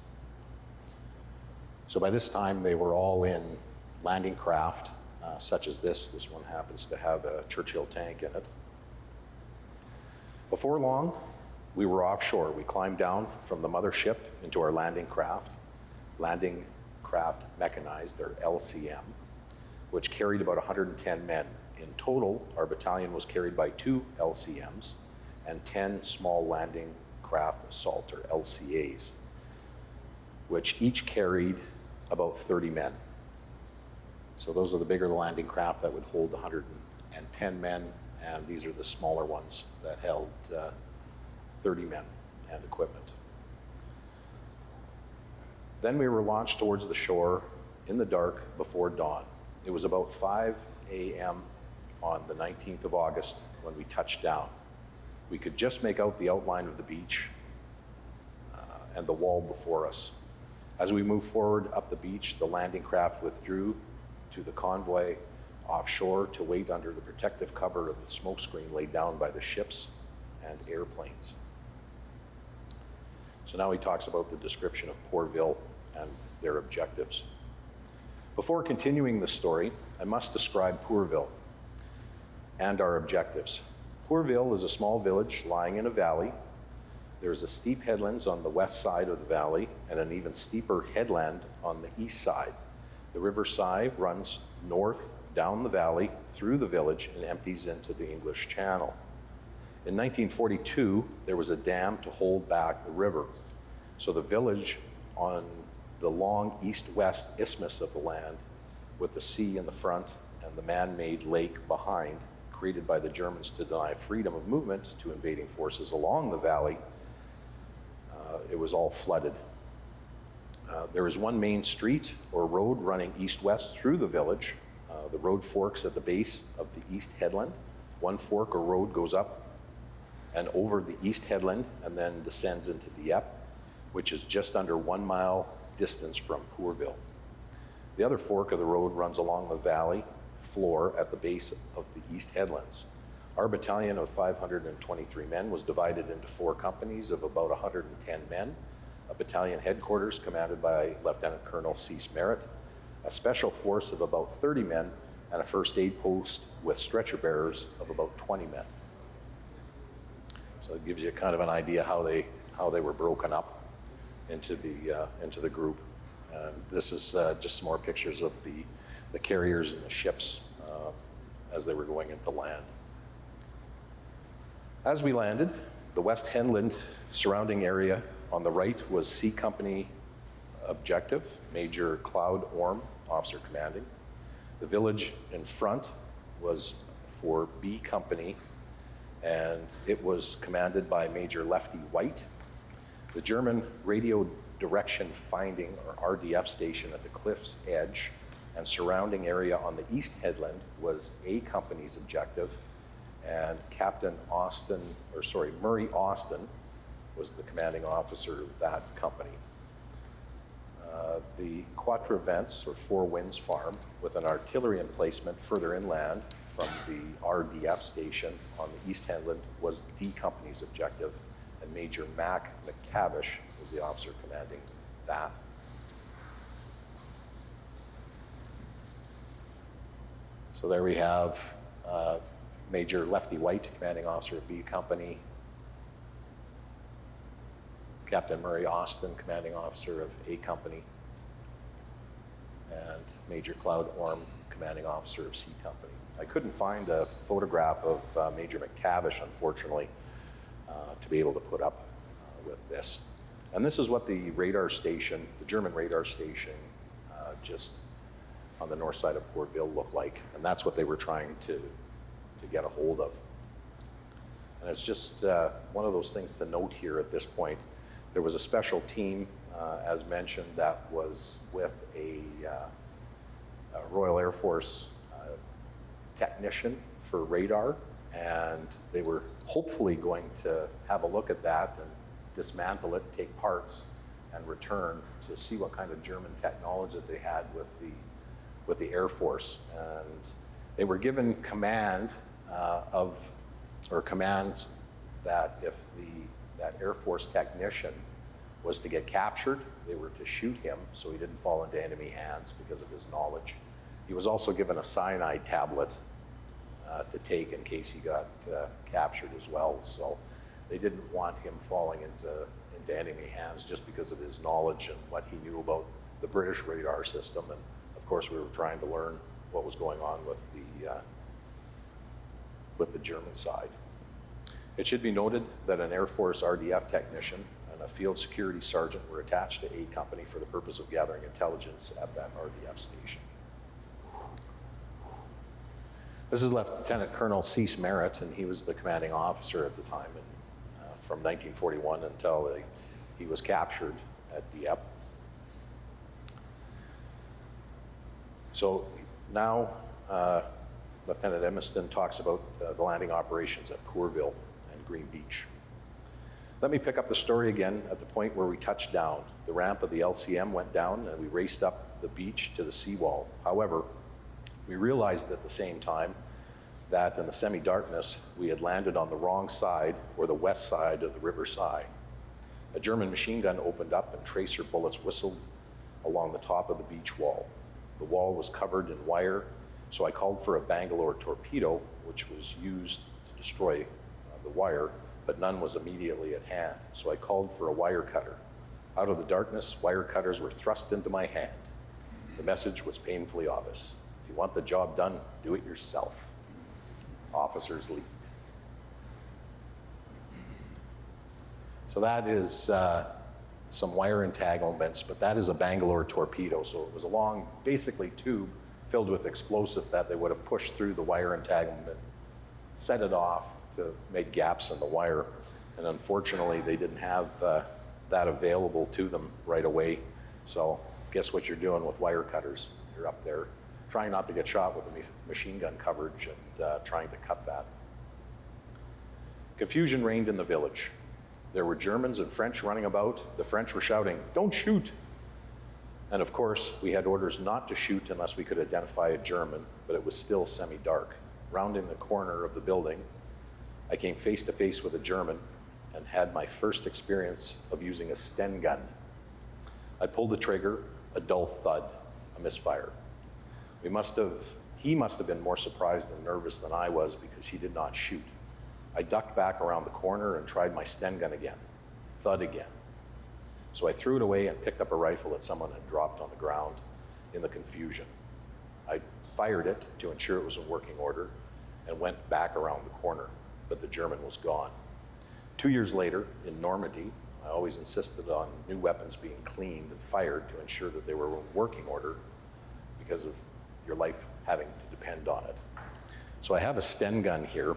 Speaker 2: So by this time, they were all in landing craft, such as this. This one happens to have a Churchill tank in it. Before long, we were offshore. We climbed down from the mothership into our landing craft mechanized, or LCM, which carried about 110 men. In total, our battalion was carried by 2 LCMs and 10 small landing craft assault, or LCAs, which each carried about 30 men. So those are the bigger landing craft that would hold 110 men, and these are the smaller ones that held 30 men and equipment. Then we were launched towards the shore in the dark before dawn. It was about 5 a.m. on the 19th of August when we touched down. We could just make out the outline of the beach and the wall before us. As we moved forward up the beach, the landing craft withdrew to the convoy offshore to wait under the protective cover of the smokescreen laid down by the ships and airplanes. So now he talks about the description of Pourville and their objectives. Before continuing the story, I must describe Pourville and our objectives. Pourville is a small village lying in a valley. There's a steep headlands on the west side of the valley and an even steeper headland on the east side. The River Sy runs north down the valley through the village and empties into the English Channel. In 1942, there was a dam to hold back the river. So the village on the long east-west isthmus of the land, with the sea in the front and the man-made lake behind, created by the Germans to deny freedom of movement to invading forces along the valley, it was all flooded. There is one main street or road running east-west through the village. The road forks at the base of the east headland. One fork or road goes up and over the east headland and then descends into Dieppe, which is just under 1 mile distance from Pourville. The other fork of the road runs along the valley floor at the base of the east headlands. Our battalion of 523 men was divided into 4 companies of about 110 men, a battalion headquarters commanded by Lieutenant Colonel Cease Merritt, a special force of about 30 men, and a first aid post with stretcher bearers of about 20 men. So it gives you kind of an idea how they were broken up into the group. And this is just some more pictures of the carriers and the ships as they were going into land. As we landed, the West Headland surrounding area on the right was C Company objective, Major Cloud Orme, officer commanding. The village in front was for B Company, and it was commanded by Major Lefty White. The German radio direction finding, or RDF station at the cliff's edge and surrounding area on the east headland was A Company's objective, and Murray Austin was the commanding officer of that company. The Quatre Vents, or Four Winds Farm, with an artillery emplacement further inland from the RDF station on the east headland, was D Company's objective, and Major Mac McCavish was the officer commanding that. So there we have Major Lefty White, commanding officer of B Company, Captain Murray Austin, commanding officer of A Company, and Major Cloud Orme, commanding officer of C Company. I couldn't find a photograph of Major McCavish, unfortunately, to be able to put up with this. And this is what the radar station, the German radar station, just on the north side of Pourville looked like. And that's what they were trying to get a hold of. And it's just one of those things to note here at this point. There was a special team, as mentioned, that was with a Royal Air Force technician for radar, and they were hopefully going to have a look at that and dismantle it, take parts, and return to see what kind of German technology that they had with the Air Force. And they were given command commands that if that Air Force technician was to get captured, they were to shoot him so he didn't fall into enemy hands because of his knowledge. He was also given a cyanide tablet to take in case he got captured as well. So they didn't want him falling into enemy hands just because of his knowledge and what he knew about the British radar system. And of course, we were trying to learn what was going on with the German side. It should be noted that an Air Force RDF technician and a field security sergeant were attached to A Company for the purpose of gathering intelligence at that RDF station. This is Lieutenant Colonel Cease Merritt, and he was the commanding officer at the time, from 1941 until he was captured at Dieppe. So now Lieutenant Emiston talks about the landing operations at Pourville and Green Beach. Let me pick up the story again at the point where we touched down. The ramp of the LCM went down and we raced up the beach to the seawall. However, we realized at the same time that in the semi-darkness, we had landed on the wrong side, or the west side of the river side. A German machine gun opened up and tracer bullets whistled along the top of the beach wall. The wall was covered in wire, so I called for a Bangalore torpedo, which was used to destroy the wire, but none was immediately at hand. So I called for a wire cutter. Out of the darkness, wire cutters were thrust into my hand. The message was painfully obvious. If you want the job done, do it yourself. Officers lead. So that is some wire entanglements, but that is a Bangalore torpedo. So it was a long, basically tube filled with explosive that they would have pushed through the wire entanglement, set it off to make gaps in the wire. And unfortunately, they didn't have that available to them right away. So guess what you're doing with wire cutters? You're up there trying not to get shot with a machine gun coverage and trying to cut that. Confusion reigned in the village. There were Germans and French running about. The French were shouting, "Don't shoot!" And of course, we had orders not to shoot unless we could identify a German, but it was still semi-dark. Rounding the corner of the building, I came face to face with a German and had my first experience of using a Sten gun. I pulled the trigger, a dull thud, a misfire. He must have been more surprised and nervous than I was because he did not shoot. I ducked back around the corner and tried my Sten gun again. Thud again. So I threw it away and picked up a rifle that someone had dropped on the ground in the confusion. I fired it to ensure it was in working order and went back around the corner, but the German was gone. 2 years later, in Normandy, I always insisted on new weapons being cleaned and fired to ensure that they were in working order because of your life having to depend on it. So I have a Sten gun here.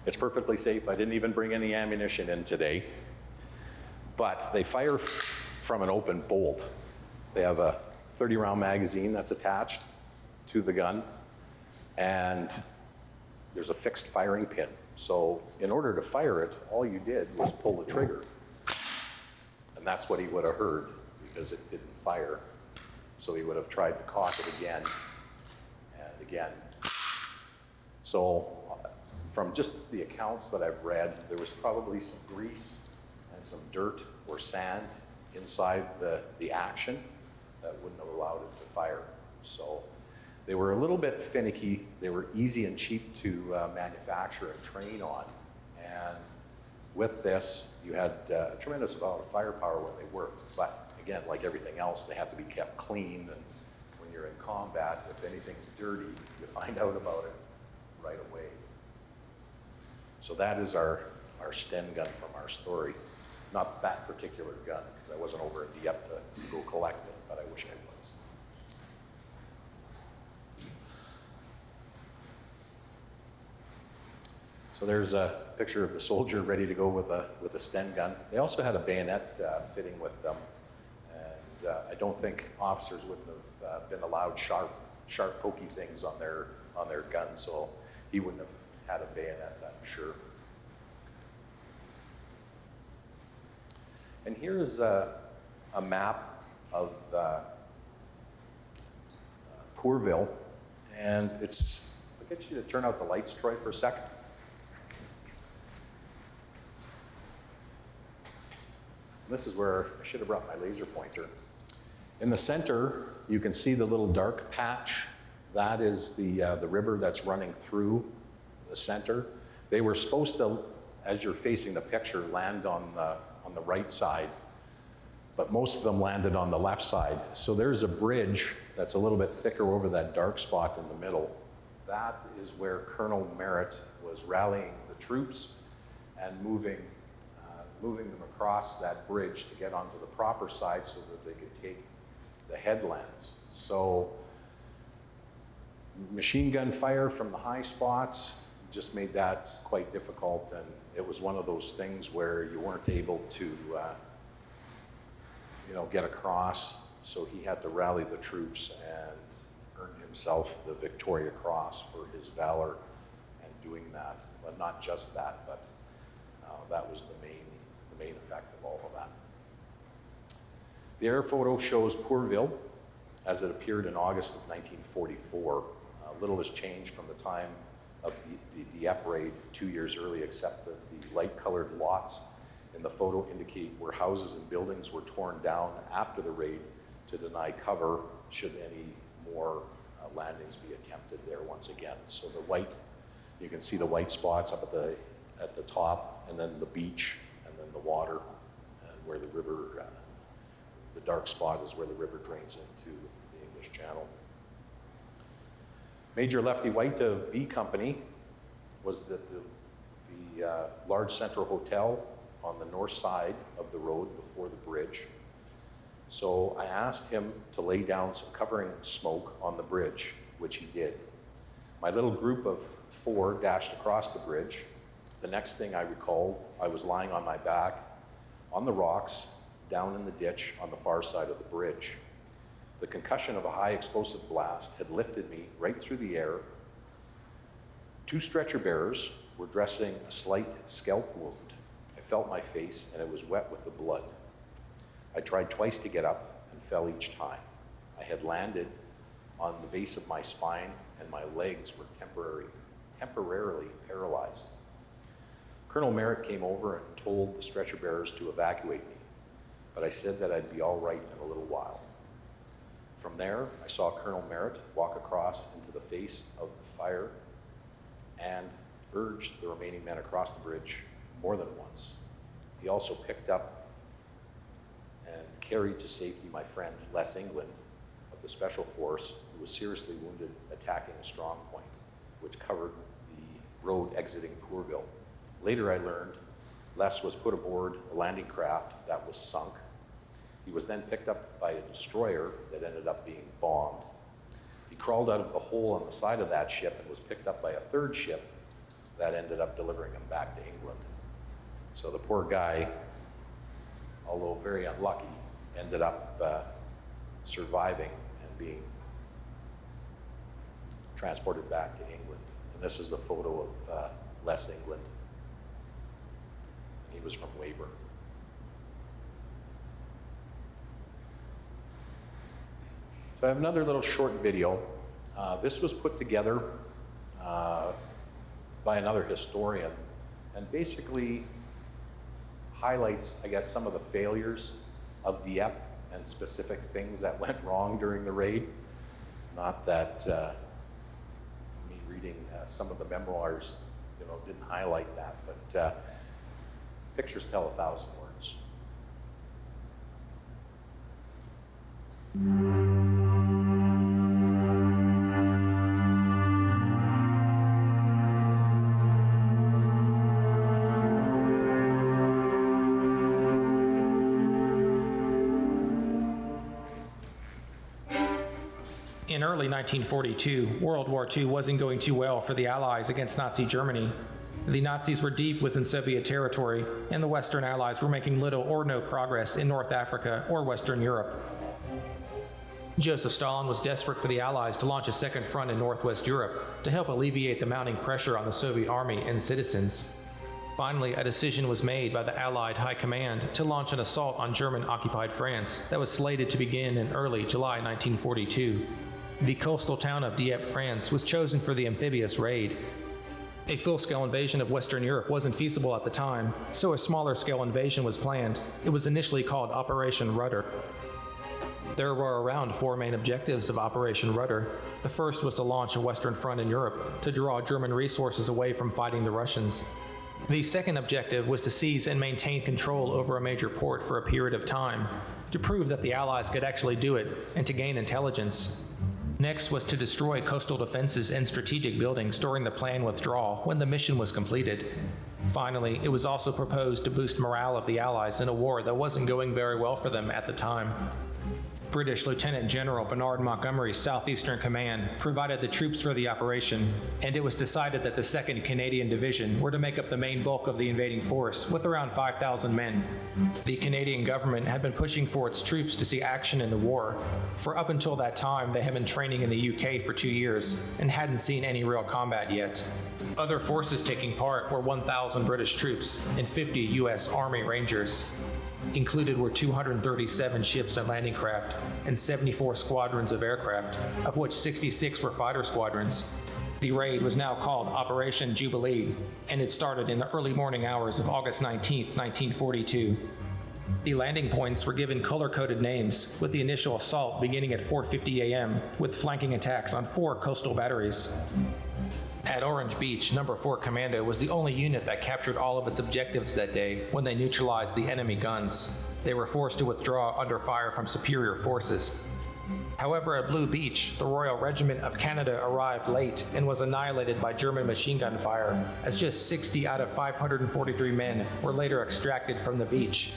Speaker 2: It's perfectly safe. I didn't even bring any ammunition in today. But they fire from an open bolt. They have a 30-round magazine that's attached to the gun, and there's a fixed firing pin. So in order to fire it, all you did was pull the trigger. And that's what he would have heard because it didn't fire. So he would have tried to cock it again and again. So from just the accounts that I've read, there was probably some grease and some dirt or sand inside the action that wouldn't have allowed it to fire. So they were a little bit finicky. They were easy and cheap to manufacture and train on. And with this, you had a tremendous amount of firepower when they worked. But again, like everything else, they have to be kept clean. And when you're in combat, if anything's dirty, you find out about it right away. So that is our Sten gun from our story. Not that particular gun, because I wasn't over at Dieppe to go collect it, but I wish I was. So there's a picture of the soldier ready to go with a Sten gun. They also had a bayonet fitting with them, and I don't think officers wouldn't have been allowed sharp pokey things on their gun, so he wouldn't have had a bayonet, I'm sure. And here's a map of Pourville, and I'll get you to turn out the lights, Troy, for a second. This is where I should have brought my laser pointer. In the center, you can see the little dark patch. That is the river that's running through the center. They were supposed to, as you're facing the picture, land on the right side, but most of them landed on the left side. So there's a bridge that's a little bit thicker over that dark spot in the middle. That is where Colonel Merritt was rallying the troops and moving them across that bridge to get onto the proper side so that they could take the headlands. So machine gun fire from the high spots just made that quite difficult, and it was one of those things where you weren't able to get across, so he had to rally the troops and earn himself the Victoria Cross for his valor and doing that. But not just that, but that was the main effect of all of that. The air photo shows Pourville as it appeared in August of 1944. Little has changed from the time of the Dieppe Raid 2 years early, except that the light-colored lots in the photo indicate where houses and buildings were torn down after the raid to deny cover should any more landings be attempted there once again. So the white, you can see the white spots up at the top, and then the beach, and then the water, and where the river, the dark spot is where the river drains into the English Channel. Major Lefty White of B Company was the large central hotel on the north side of the road before the bridge. So I asked him to lay down some covering smoke on the bridge, which he did. My little group of 4 dashed across the bridge. The next thing I recalled, I was lying on my back on the rocks down in the ditch on the far side of the bridge. The concussion of a high explosive blast had lifted me right through the air. 2 stretcher bearers were dressing a slight scalp wound. I felt my face and it was wet with the blood. I tried twice to get up and fell each time. I had landed on the base of my spine and my legs were temporarily paralyzed. Colonel Merritt came over and told the stretcher bearers to evacuate me, but I said that I'd be all right in a little while. From there, I saw Colonel Merritt walk across into the face of the fire and urged the remaining men across the bridge more than once. He also picked up and carried to safety my friend Les England of the Special Force, who was seriously wounded attacking a strong point, which covered the road exiting Pourville. Later I learned Les was put aboard a landing craft that was sunk. He was then picked up by a destroyer that ended up being bombed. He crawled out of the hole on the side of that ship and was picked up by a 3rd ship that ended up delivering him back to England. So the poor guy, although very unlucky, ended up surviving and being transported back to England. And this is the photo of Les England. He was from Weyburn. So I have another little short video. This was put together by another historian and basically highlights, I guess, some of the failures of Dieppe and specific things that went wrong during the raid. Not that me reading some of the memoirs, didn't highlight that, but pictures tell 1,000 words.
Speaker 10: In early 1942, World War II wasn't going too well for the Allies against Nazi Germany. The Nazis were deep within Soviet territory, and the Western Allies were making little or no progress in North Africa or Western Europe. Joseph Stalin was desperate for the Allies to launch a second front in Northwest Europe to help alleviate the mounting pressure on the Soviet army and citizens. Finally, a decision was made by the Allied High Command to launch an assault on German-occupied France that was slated to begin in early July 1942. The coastal town of Dieppe, France, was chosen for the amphibious raid. A full-scale invasion of Western Europe wasn't feasible at the time, so a smaller-scale invasion was planned. It was initially called Operation Rudder. There were around 4 main objectives of Operation Rudder. The first was to launch a Western front in Europe to draw German resources away from fighting the Russians. The second objective was to seize and maintain control over a major port for a period of time, to prove that the Allies could actually do it and to gain intelligence. Next was to destroy coastal defenses and strategic buildings during the planned withdrawal when the mission was completed. Finally, it was also proposed to boost morale of the Allies in a war that wasn't going very well for them at the time. British Lieutenant General Bernard Montgomery's Southeastern Command provided the troops for the operation, and it was decided that the 2nd Canadian Division were to make up the main bulk of the invading force, with around 5,000 men. The Canadian government had been pushing for its troops to see action in the war. For up until that time, they had been training in the UK for 2 years and hadn't seen any real combat yet. Other forces taking part were 1,000 British troops and 50 U.S. Army Rangers. Included were 237 ships and landing craft and 74 squadrons of aircraft, of which 66 were fighter squadrons. The raid was now called Operation Jubilee, and it started in the early morning hours of August 19, 1942. The landing points were given color-coded names, with the initial assault beginning at 4:50 a.m., with flanking attacks on 4 coastal batteries. At Orange Beach, No. 4 Commando was the only unit that captured all of its objectives that day when they neutralized the enemy guns. They were forced to withdraw under fire from superior forces. However, at Blue Beach, the Royal Regiment of Canada arrived late and was annihilated by German machine gun fire, as just 60 out of 543 men were later extracted from the beach.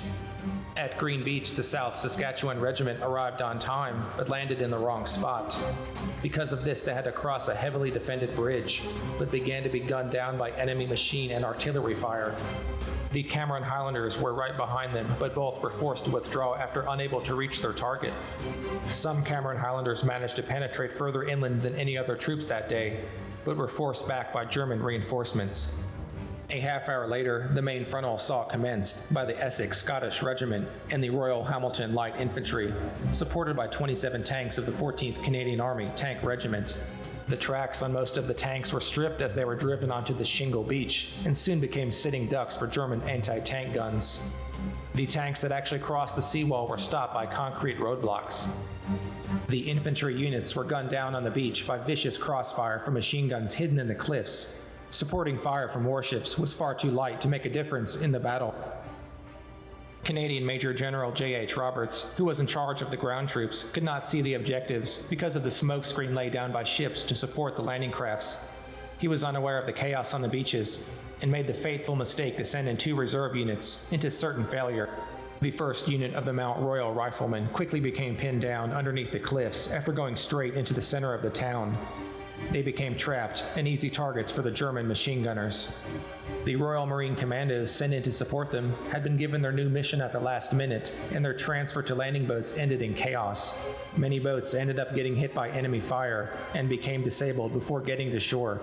Speaker 10: At Green Beach, the South Saskatchewan Regiment arrived on time, but landed in the wrong spot. Because of this, they had to cross a heavily defended bridge, but began to be gunned down by enemy machine and artillery fire. The Cameron Highlanders were right behind them, but both were forced to withdraw after unable to reach their target. Some Cameron Highlanders managed to penetrate further inland than any other troops that day, but were forced back by German reinforcements. A half hour later, the main frontal assault commenced by the Essex Scottish Regiment and the Royal Hamilton Light Infantry, supported by 27 tanks of the 14th Canadian Army Tank Regiment. The tracks on most of the tanks were stripped as they were driven onto the shingle beach, and soon became sitting ducks for German anti-tank guns. The tanks that actually crossed the seawall were stopped by concrete roadblocks. The infantry units were gunned down on the beach by vicious crossfire from machine guns hidden in the cliffs. Supporting fire from warships was far too light to make a difference in the battle. Canadian Major General J.H. Roberts, who was in charge of the ground troops, could not see the objectives because of the smoke screen laid down by ships to support the landing crafts. He was unaware of the chaos on the beaches and made the fateful mistake to send in 2 reserve units into certain failure. The first unit of the Mount Royal Riflemen quickly became pinned down underneath the cliffs after going straight into the center of the town. They became trapped and easy targets for the German machine gunners. The Royal Marine Commandos sent in to support them had been given their new mission at the last minute, and their transfer to landing boats ended in chaos. Many boats ended up getting hit by enemy fire and became disabled before getting to shore.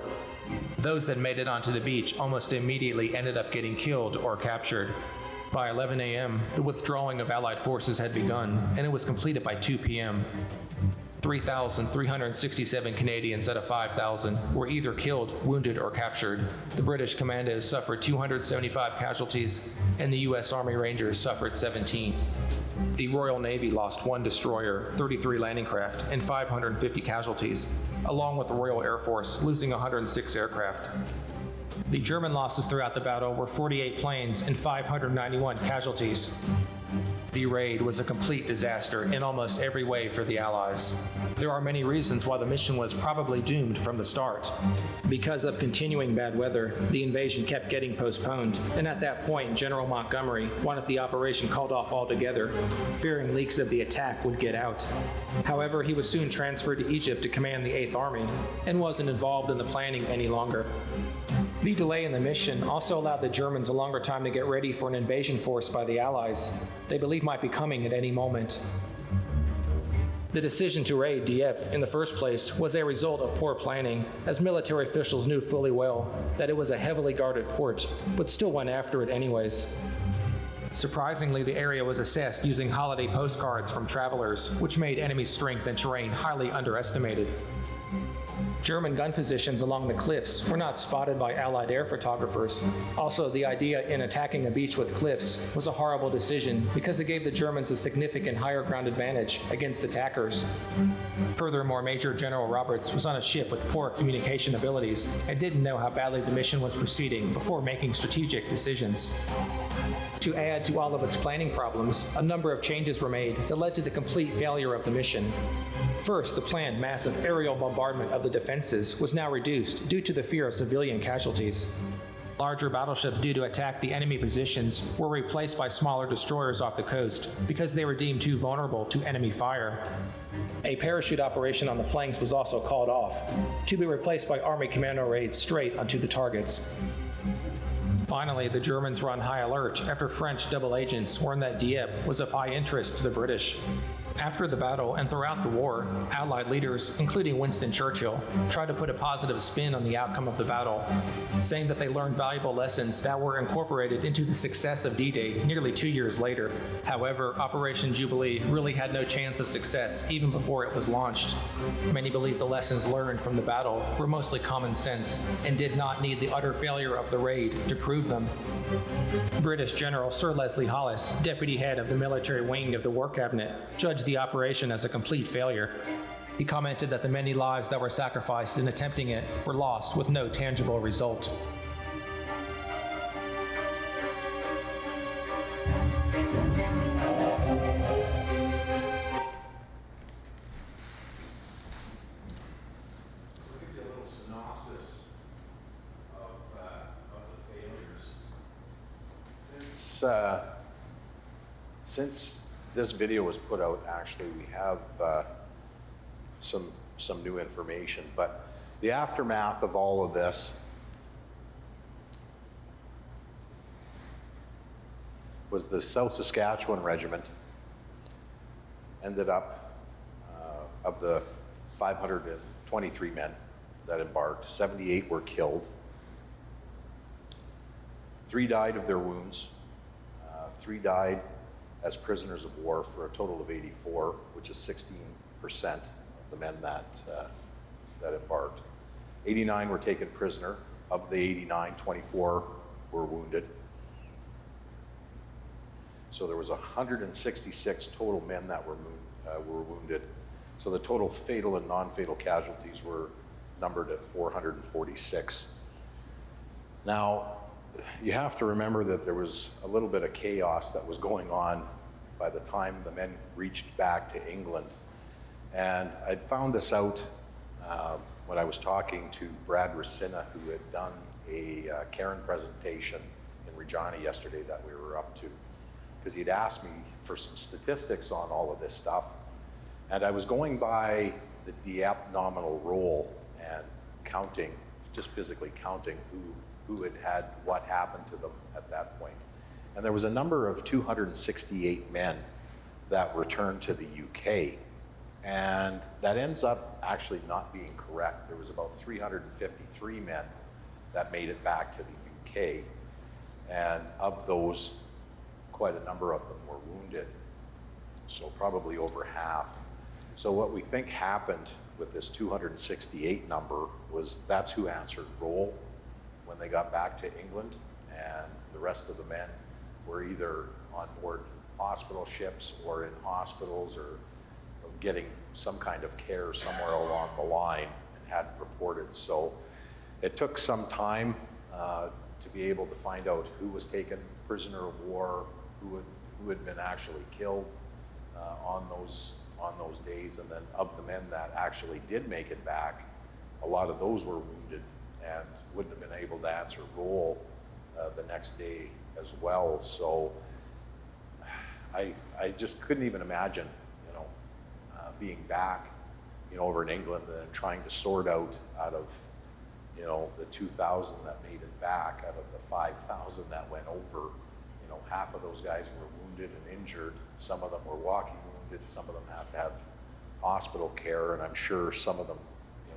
Speaker 10: Those that made it onto the beach almost immediately ended up getting killed or captured. By 11 a.m., the withdrawing of Allied forces had begun, and it was completed by 2 p.m. 3,367 Canadians out of 5,000 were either killed, wounded, or captured. The British commandos suffered 275 casualties, and the U.S. Army Rangers suffered 17. The Royal Navy lost 1 destroyer, 33 landing craft, and 550 casualties, along with the Royal Air Force losing 106 aircraft. The German losses throughout the battle were 48 planes and 591 casualties. The raid was a complete disaster in almost every way for the Allies. There are many reasons why the mission was probably doomed from the start. Because of continuing bad weather, the invasion kept getting postponed, and at that point, General Montgomery wanted the operation called off altogether, fearing leaks of the attack would get out. However, he was soon transferred to Egypt to command the 8th Army, and wasn't involved in the planning any longer. The delay in the mission also allowed the Germans a longer time to get ready for an invasion force by the Allies they believed might be coming at any moment. The decision to raid Dieppe in the first place was a result of poor planning, as military officials knew fully well that it was a heavily guarded port, but still went after it anyways. Surprisingly, the area was assessed using holiday postcards from travelers, which made enemy strength and terrain highly underestimated. German gun positions along the cliffs were not spotted by Allied air photographers. Also, the idea in attacking a beach with cliffs was a horrible decision because it gave the Germans a significant higher ground advantage against attackers. Furthermore, Major General Roberts was on a ship with poor communication abilities and didn't know how badly the mission was proceeding before making strategic decisions. To add to all of its planning problems, a number of changes were made that led to the complete failure of the mission. First, the planned massive aerial bombardment of the defenses was now reduced due to the fear of civilian casualties. Larger battleships due to attack the enemy positions were replaced by smaller destroyers off the coast because they were deemed too vulnerable to enemy fire. A parachute operation on the flanks was also called off, to be replaced by Army commando raids straight onto the targets. Finally, the Germans were on high alert after French double agents warned that Dieppe was of high interest to the British. After the battle and throughout the war, Allied leaders, including Winston Churchill, tried to put a positive spin on the outcome of the battle, saying that they learned valuable lessons that were incorporated into the success of D-Day nearly 2 years later. However, Operation Jubilee really had no chance of success even before it was launched. Many believe the lessons learned from the battle were mostly common sense and did not need the utter failure of the raid to prove them. British General Sir Leslie Hollis, deputy head of the military wing of the War Cabinet, judged the operation as a complete failure. He commented that the many lives that were sacrificed in attempting it were lost with no tangible result.
Speaker 2: Since this video was put out, actually, we have some new information, but the aftermath of all of this was the South Saskatchewan Regiment ended up, of the 523 men that embarked, 78 were killed. 3 died of their wounds. 3 died as prisoners of war for a total of 84, which is 16% of the men that embarked. 89 were taken prisoner. Of the 89, 24 were wounded. So there was 166 total men that were wounded. So the total fatal and non-fatal casualties were numbered at 446. Now, you have to remember that there was a little bit of chaos that was going on by the time the men reached back to England. And I'd found this out when I was talking to Brad Racina, who had done a Karen presentation in Regina yesterday that we were up to, because he'd asked me for some statistics on all of this stuff. And I was going by the Dieppe nominal roll and counting, just physically counting who had had what happened to them at that point. And there was a number of 268 men that returned to the UK. And that ends up actually not being correct. There was about 353 men that made it back to the UK. And of those, quite a number of them were wounded. So probably over half. So what we think happened with this 268 number was that's who answered roll when they got back to England, and the rest of the men were either on board hospital ships or in hospitals or getting some kind of care somewhere along the line and hadn't reported. So it took some time to be able to find out who was taken prisoner of war, who had been actually killed on those days, and then of the men that actually did make it back, a lot of those were wounded and wouldn't have been able to answer roll the next day as well. So I just couldn't even imagine, being back, over in England and trying to sort out of, the 2,000 that made it back, out of the 5,000 that went over, half of those guys were wounded and injured. Some of them were walking wounded. Some of them have to have hospital care, and I'm sure some of them,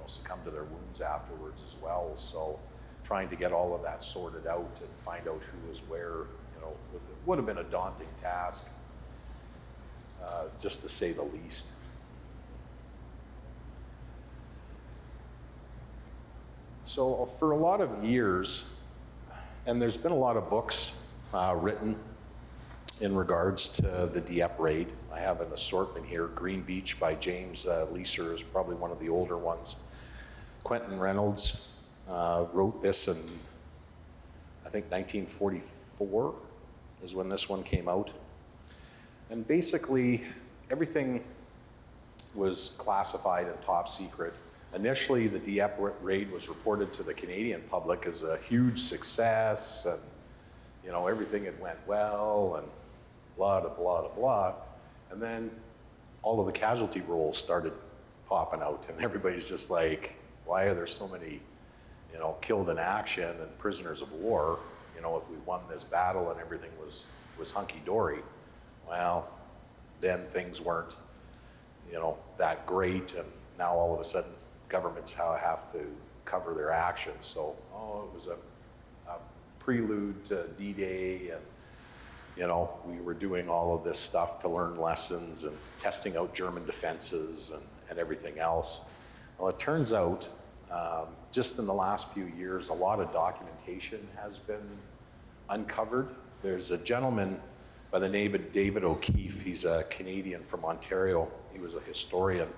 Speaker 2: succumbed to their wounds afterwards as well. So trying to get all of that sorted out and find out who was where, would have been a daunting task, just to say the least. So for a lot of years, and there's been a lot of books written in regards to the Dieppe Raid. I have an assortment here. Green Beach by James Leeser is probably one of the older ones. Quentin Reynolds wrote this in, I think, 1944 is when this one came out. And basically, everything was classified and top secret. Initially, the Dieppe Raid was reported to the Canadian public as a huge success, and everything had went well, and blah, blah, blah, blah. And then all of the casualty rolls started popping out, and everybody's just like, why are there so many, killed in action and prisoners of war? If we won this battle and everything was hunky-dory. Well, then things weren't, that great, and now all of a sudden governments have to cover their actions. So, it was a prelude to D-Day, and we were doing all of this stuff to learn lessons and testing out German defenses and everything else. Well, it turns out, just in the last few years, a lot of documentation has been uncovered. There's a gentleman by the name of David O'Keefe. He's a Canadian from Ontario. He was a historian.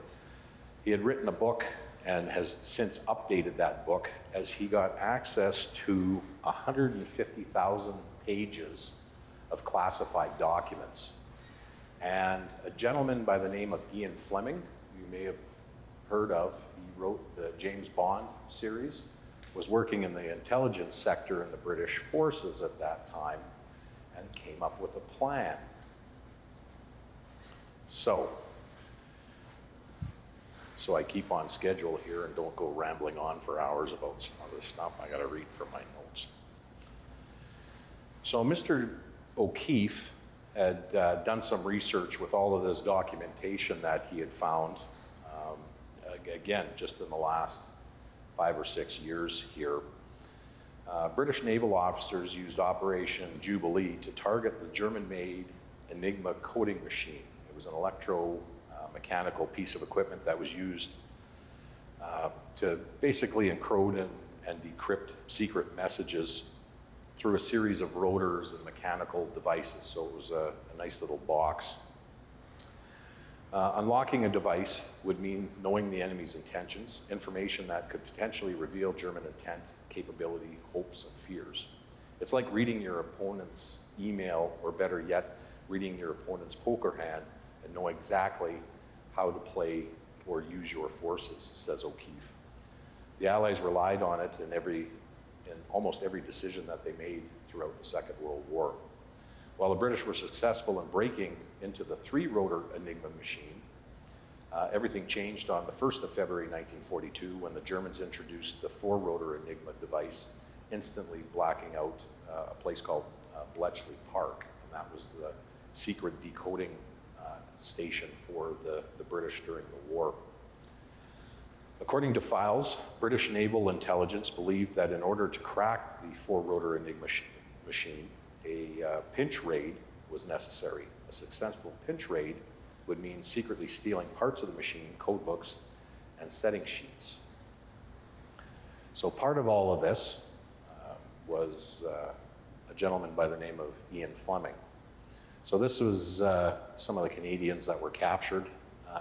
Speaker 2: He had written a book and has since updated that book as he got access to 150,000 pages of classified documents. And a gentleman by the name of Ian Fleming, you may have heard of, he wrote the James Bond series, was working in the intelligence sector in the British forces at that time, and came up with a plan So I keep on schedule here and don't go rambling on for hours about some of this stuff. I gotta read from my notes. So Mr. O'Keefe had done some research with all of this documentation that he had found, again, just in the last 5 or 6 years here. British naval officers used Operation Jubilee to target the German-made Enigma coding machine. It was an electro-mechanical piece of equipment that was used to basically encode and decrypt secret messages through a series of rotors and mechanical devices. So it was a nice little box. Unlocking a device would mean knowing the enemy's intentions, information that could potentially reveal German intent, capability, hopes, and fears. It's like reading your opponent's email, or better yet, reading your opponent's poker hand and know exactly how to play or use your forces, says O'Keefe. The Allies relied on it in almost every decision that they made throughout the Second World War. While the British were successful in breaking into the 3-rotor Enigma machine, everything changed on the 1st of February 1942 when the Germans introduced the 4-rotor Enigma device, instantly blacking out a place called Bletchley Park, and that was the secret decoding station for the British during the war. According to files, British naval intelligence believed that in order to crack the 4-rotor Enigma machine, a pinch raid was necessary. A successful pinch raid would mean secretly stealing parts of the machine, code books, and setting sheets. So part of all of this was a gentleman by the name of Ian Fleming. So this was some of the Canadians that were captured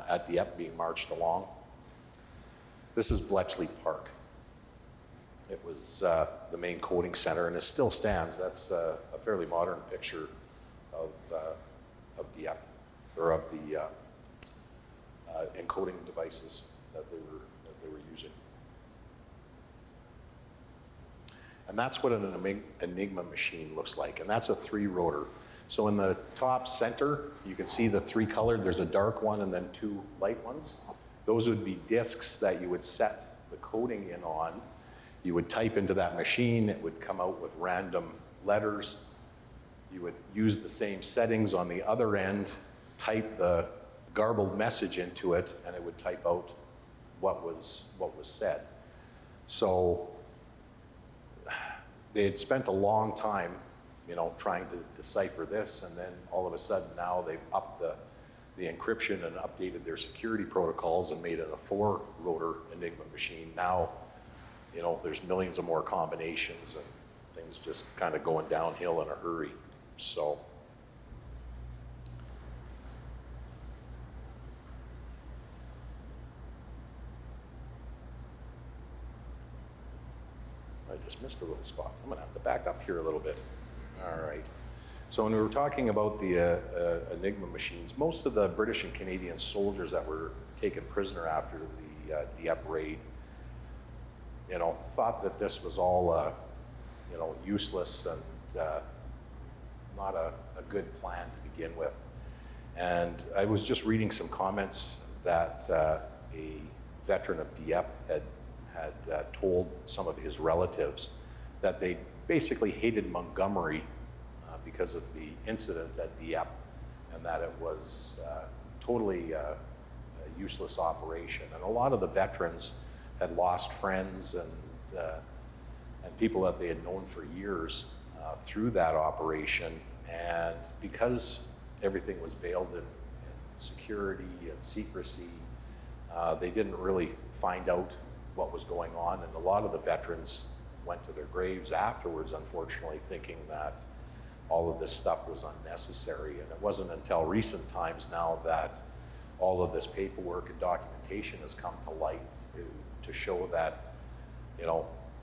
Speaker 2: at Dieppe being marched along. This is Bletchley Park. It was the main coding center, and it still stands. That's a fairly modern picture of Dieppe, or of the encoding devices that they were using. And that's what an Enigma machine looks like, and that's a 3-rotor. So in the top center, you can see the 3 colored. There's a dark one and then 2 light ones. Those would be discs that you would set the coding in on. You would type into that machine, it would come out with random letters. You would use the same settings on the other end, type the garbled message into it, and it would type out what was said. So they had spent a long time, trying to decipher this, and then all of a sudden now they've upped the encryption and updated their security protocols and made it a 4-rotor Enigma machine. Now, there's millions of more combinations and things just kind of going downhill in a hurry. So I just missed a little spot. I'm gonna have to back up here a little bit. All right. So when we were talking about the Enigma machines, most of the British and Canadian soldiers that were taken prisoner after the Dieppe Raid, thought that this was all, useless and not a good plan to begin with. And I was just reading some comments that a veteran of Dieppe had told some of his relatives that they basically hated Montgomery because of the incident at Dieppe, and that it was totally a useless operation. And a lot of the veterans had lost friends and people that they had known for years through that operation. And because everything was veiled in security and secrecy, they didn't really find out what was going on. And a lot of the veterans went to their graves afterwards, unfortunately, thinking that all of this stuff was unnecessary. And it wasn't until recent times now that all of this paperwork and documentation has come to light to show that,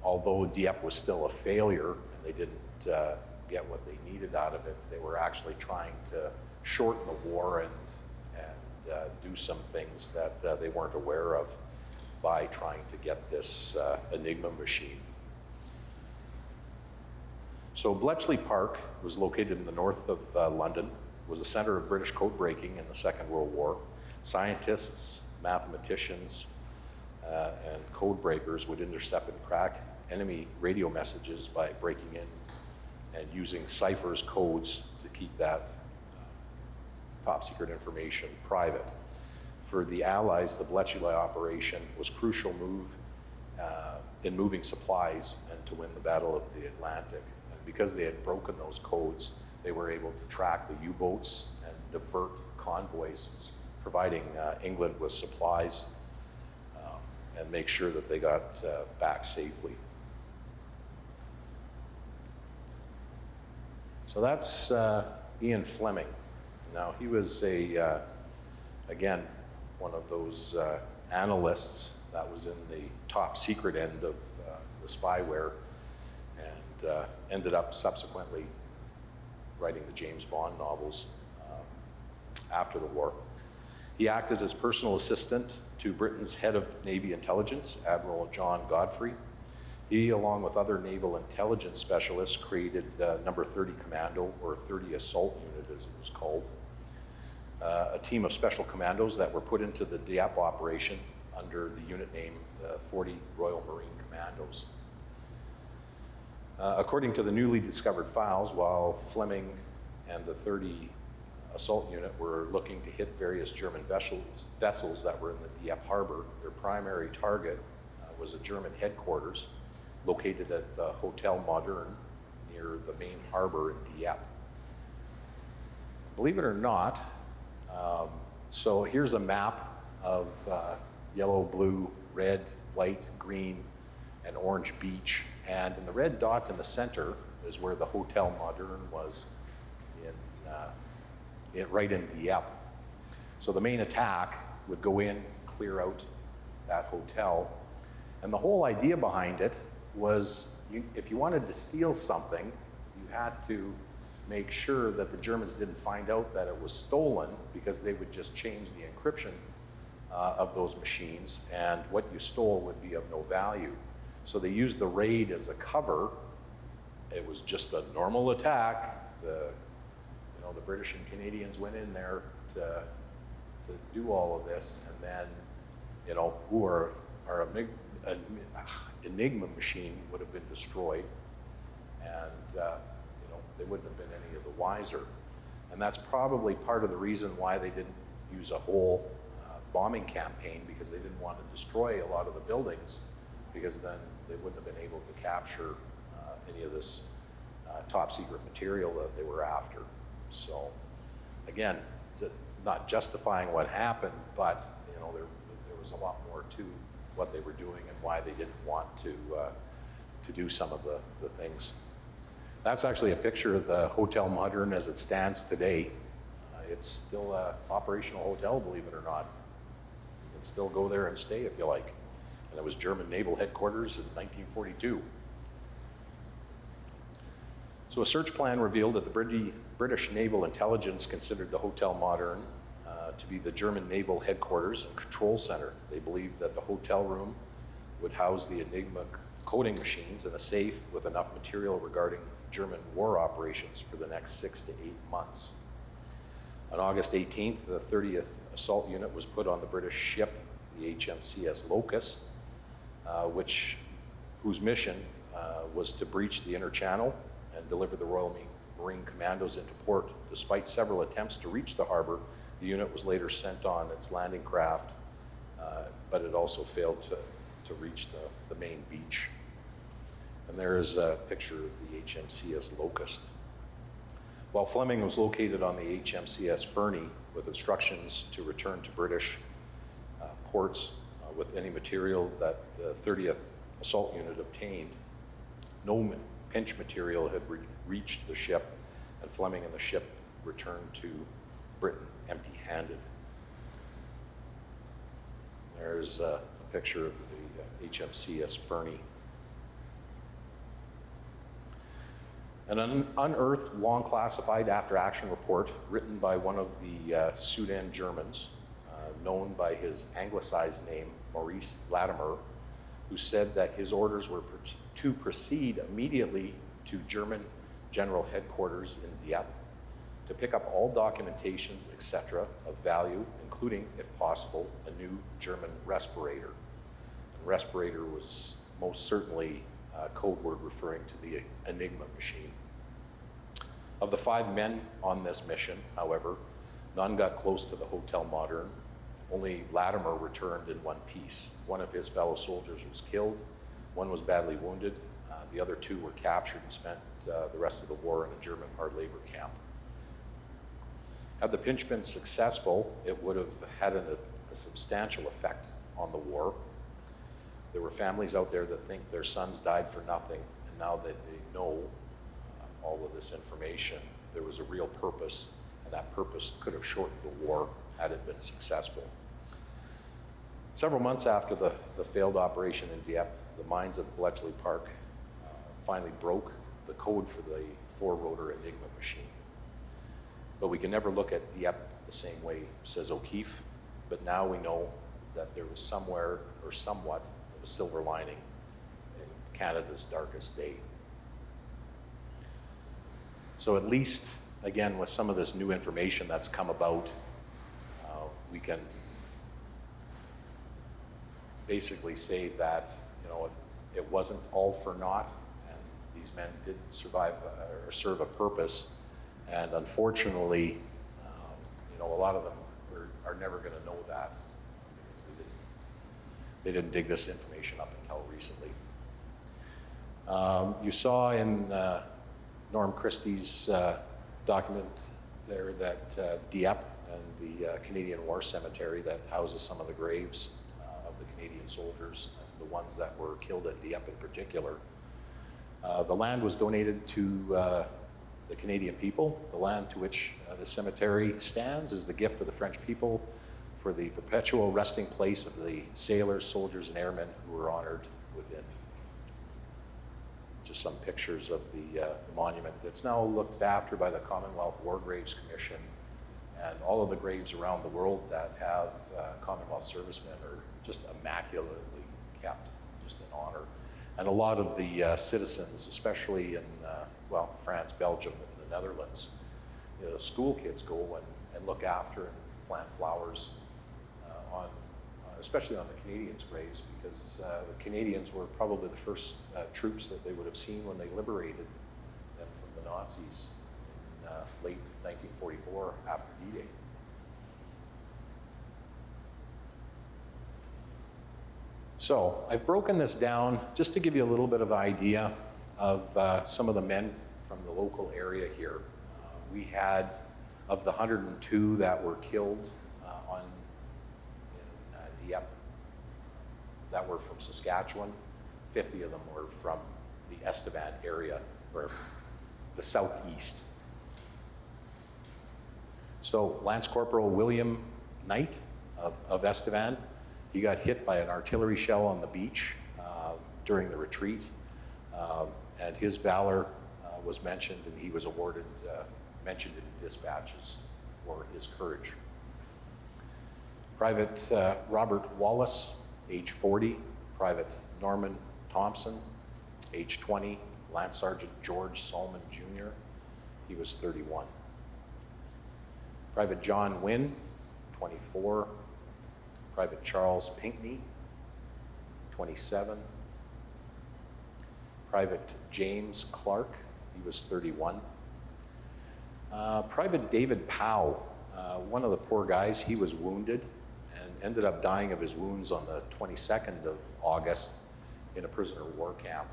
Speaker 2: although Dieppe was still a failure and they didn't get what they needed out of it, they were actually trying to shorten the war and do some things that they weren't aware of by trying to get this Enigma machine. So Bletchley Park was located in the north of London. was the center of British code breaking in the Second World War. Scientists, mathematicians, and code breakers would intercept and crack enemy radio messages by breaking in and using ciphers, codes to keep that top secret information private. For the Allies, the Bletchley operation was crucial move in moving supplies and to win the Battle of the Atlantic. And because they had broken those codes, they were able to track the U-boats and divert convoys, providing England with supplies and make sure that they got back safely. So that's Ian Fleming. Now, he was again, one of those analysts that was in the top secret end of the spyware, and ended up subsequently writing the James Bond novels after the war. He acted as personal assistant to Britain's head of Navy intelligence, Admiral John Godfrey. He, along with other naval intelligence specialists, created Number 30 Commando, or 30 Assault Unit as it was called, a team of special commandos that were put into the Dieppe operation under the unit name 40 Royal Marine Commandos. According to the newly discovered files, while Fleming and the 30 Assault Unit were looking to hit various German vessels that were in the Dieppe harbor, their primary target was a German headquarters located at the Hotel Moderne near the main harbor in Dieppe. Believe it or not, so here's a map of yellow, blue, red, white, green, and orange beach. And in the red dot in the center is where the Hotel Moderne was right in Dieppe. So the main attack would go in, clear out that hotel. And the whole idea behind it was if you wanted to steal something, you had to make sure that the Germans didn't find out that it was stolen, because they would just change the encryption of those machines, and what you stole would be of no value. So they used the raid as a cover. It was just a normal attack. The British and Canadians went in there to do all of this, and then, our Enigma machine would have been destroyed, and they wouldn't have been any of the wiser. And that's probably part of the reason why they didn't use a whole bombing campaign, because they didn't want to destroy a lot of the buildings, because then they wouldn't have been able to capture any of this top secret material that they were after. So again, not justifying what happened, but there was a lot more to what they were doing and why they didn't want to do some of the things. That's actually a picture of the Hotel Moderne as it stands today. It's still an operational hotel, believe it or not. You can still go there and stay if you like. And it was German naval headquarters in 1942. So a search plan revealed that the British Naval Intelligence considered the Hotel Moderne to be the German naval headquarters and control center. They believed that the hotel room would house the Enigma coding machines and a safe with enough material regarding German war operations for the next 6 to 8 months. On August 18th, the 30th Assault Unit was put on the British ship, the HMCS Locust, whose mission was to breach the inner channel and deliver the Royal Marine Commandos into port. Despite several attempts to reach the harbor, the unit was later sent on its landing craft, but it also failed to reach the main beach. And there is a picture of the HMCS Locust. While Fleming was located on the HMCS Fernie with instructions to return to British ports with any material that the 30th Assault Unit obtained, no pinch material had reached the ship, and Fleming and the ship returned to Britain empty-handed. There's a picture of the HMCS Fernie. An unearthed, long-classified after-action report written by one of the Sudan Germans, known by his anglicized name, Maurice Latimer, who said that his orders were to proceed immediately to German General Headquarters in Dieppe, to pick up all documentations, etc., of value, including, if possible, a new German respirator. And respirator was most certainly a code word referring to the Enigma machine. Of the 5 men on this mission, however, none got close to the Hotel Modern. Only Latimer returned in one piece. One of his fellow soldiers was killed, one was badly wounded, the other 2 were captured and spent the rest of the war in a German hard labor camp. Had the pinch been successful, it would have had a substantial effect on the war. There were families out there that think their sons died for nothing, and now that they know all of this information, there was a real purpose, and that purpose could have shortened the war had it been successful. Several months after the failed operation in Dieppe, the mines of Bletchley Park finally broke the code for the 4-rotor Enigma machine. But we can never look at Dieppe the same way, says O'Keefe, but now we know that there was somewhere or somewhat of a silver lining in Canada's darkest day. So at least, again, with some of this new information that's come about, we can basically say that, you know, it wasn't all for naught, and these men did survive or serve a purpose. And unfortunately, you know, a lot of them are never going to know that because they didn't dig this information up until recently. You saw in Norm Christie's document there that Dieppe and the Canadian War Cemetery that houses some of the graves of the Canadian soldiers, the ones that were killed at Dieppe in particular. The land was donated to the Canadian people. The land to which the cemetery stands is the gift of the French people for the perpetual resting place of the sailors, soldiers, and airmen who were honored within. Just some pictures of the monument that's now looked after by the Commonwealth War Graves Commission, and all of the graves around the world that have Commonwealth servicemen are just immaculately kept, just in honor. And a lot of the citizens, especially in well, France, Belgium, and the Netherlands, you know, school kids go and look after and plant flowers especially on the Canadians' graves, because the Canadians were probably the first troops that they would have seen when they liberated them from the Nazis in late 1944 after D-Day. So I've broken this down just to give you a little bit of idea of some of the men from the local area here. We had, of the 102 that were killed in Dieppe, that were from Saskatchewan, 50 of them were from the Estevan area, or the southeast. So Lance Corporal William Knight of Estevan, he got hit by an artillery shell on the beach during the retreat, and his valor was mentioned, and he was awarded, mentioned in dispatches for his courage. Private Robert Wallace, age 40, Private Norman Thompson, age 20, Lance Sergeant George Solomon Jr., he was 31. Private John Wynn, 24, Private Charles Pinckney, 27, Private James Clark, he was 31. Private David Powell, one of the poor guys, he was wounded and ended up dying of his wounds on the 22nd of August in a prisoner of war camp.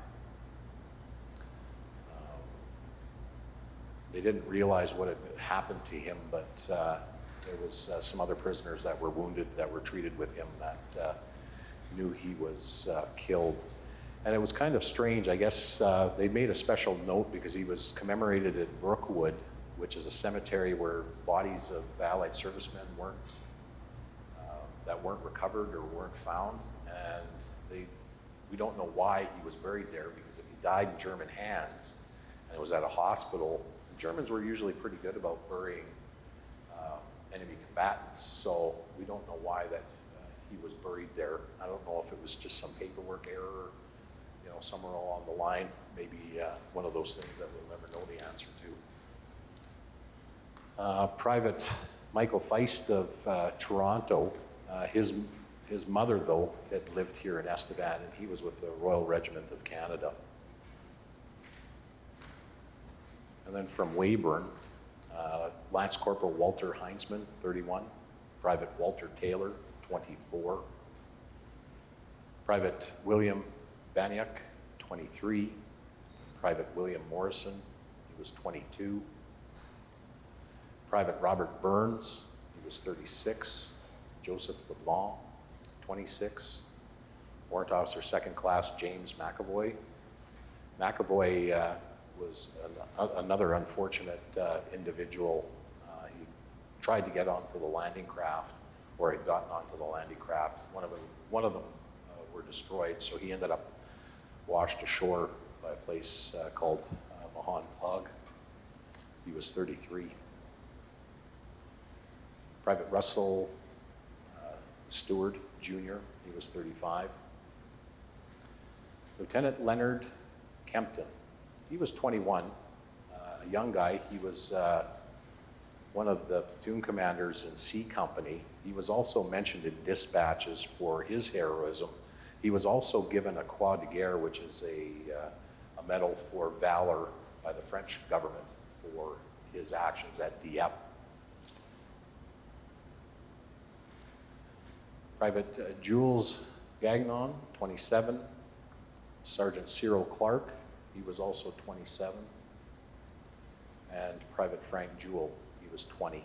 Speaker 2: They didn't realize what had happened to him, but there was some other prisoners that were wounded that were treated with him that knew he was killed. And it was kind of strange. I guess they made a special note because he was commemorated at Brookwood, which is a cemetery where bodies of Allied servicemen that weren't recovered or weren't found. And we don't know why he was buried there, because if he died in German hands and it was at a hospital, the Germans were usually pretty good about burying enemy combatants. So we don't know why that he was buried there. I don't know if it was just some paperwork error, you know, somewhere along the line, maybe one of those things that we'll never know the answer to. Private Michael Feist of Toronto, his mother, though, had lived here in Estevan, and he was with the Royal Regiment of Canada. And then from Weyburn, Lance Corporal Walter Heinzman, 31. Private Walter Taylor, 24. Private William Baniak, 23. Private William Morrison, he was 22. Private Robert Burns, he was 36. Joseph LeBlanc, 26. Warrant Officer Second Class James McAvoy. McAvoy was another unfortunate individual. He tried to get onto the landing craft, or had gotten onto the landing craft. One of them were destroyed, so he ended up washed ashore by a place called Mahon Plug. He was 33. Private Russell Stewart Jr., he was 35. Lieutenant Leonard Kempton, he was 21, a young guy. He was one of the platoon commanders in C Company. He was also mentioned in dispatches for his heroism. He was also given a Croix de Guerre, which is a medal for valor by the French government for his actions at Dieppe. Private Jules Gagnon, 27. Sergeant Cyril Clark, he was also 27. And Private Frank Jewell, he was 20.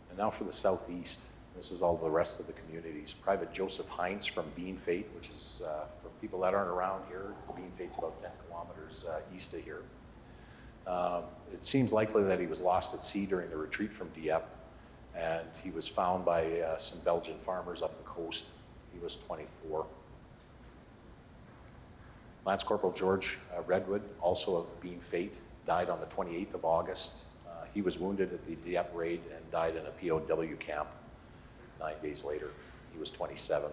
Speaker 2: And now for the southeast. This is all the rest of the communities. Private Joseph Heinz from Bean Fate, which is, for people that aren't around here, Bean Fate's about 10 kilometers east of here. It seems likely that he was lost at sea during the retreat from Dieppe, and he was found by some Belgian farmers up the coast. He was 24. Lance Corporal George Redwood, also of Bean Fate, died on the 28th of August. He was wounded at the Dieppe Raid and died in a POW camp 9 days later. He was 27.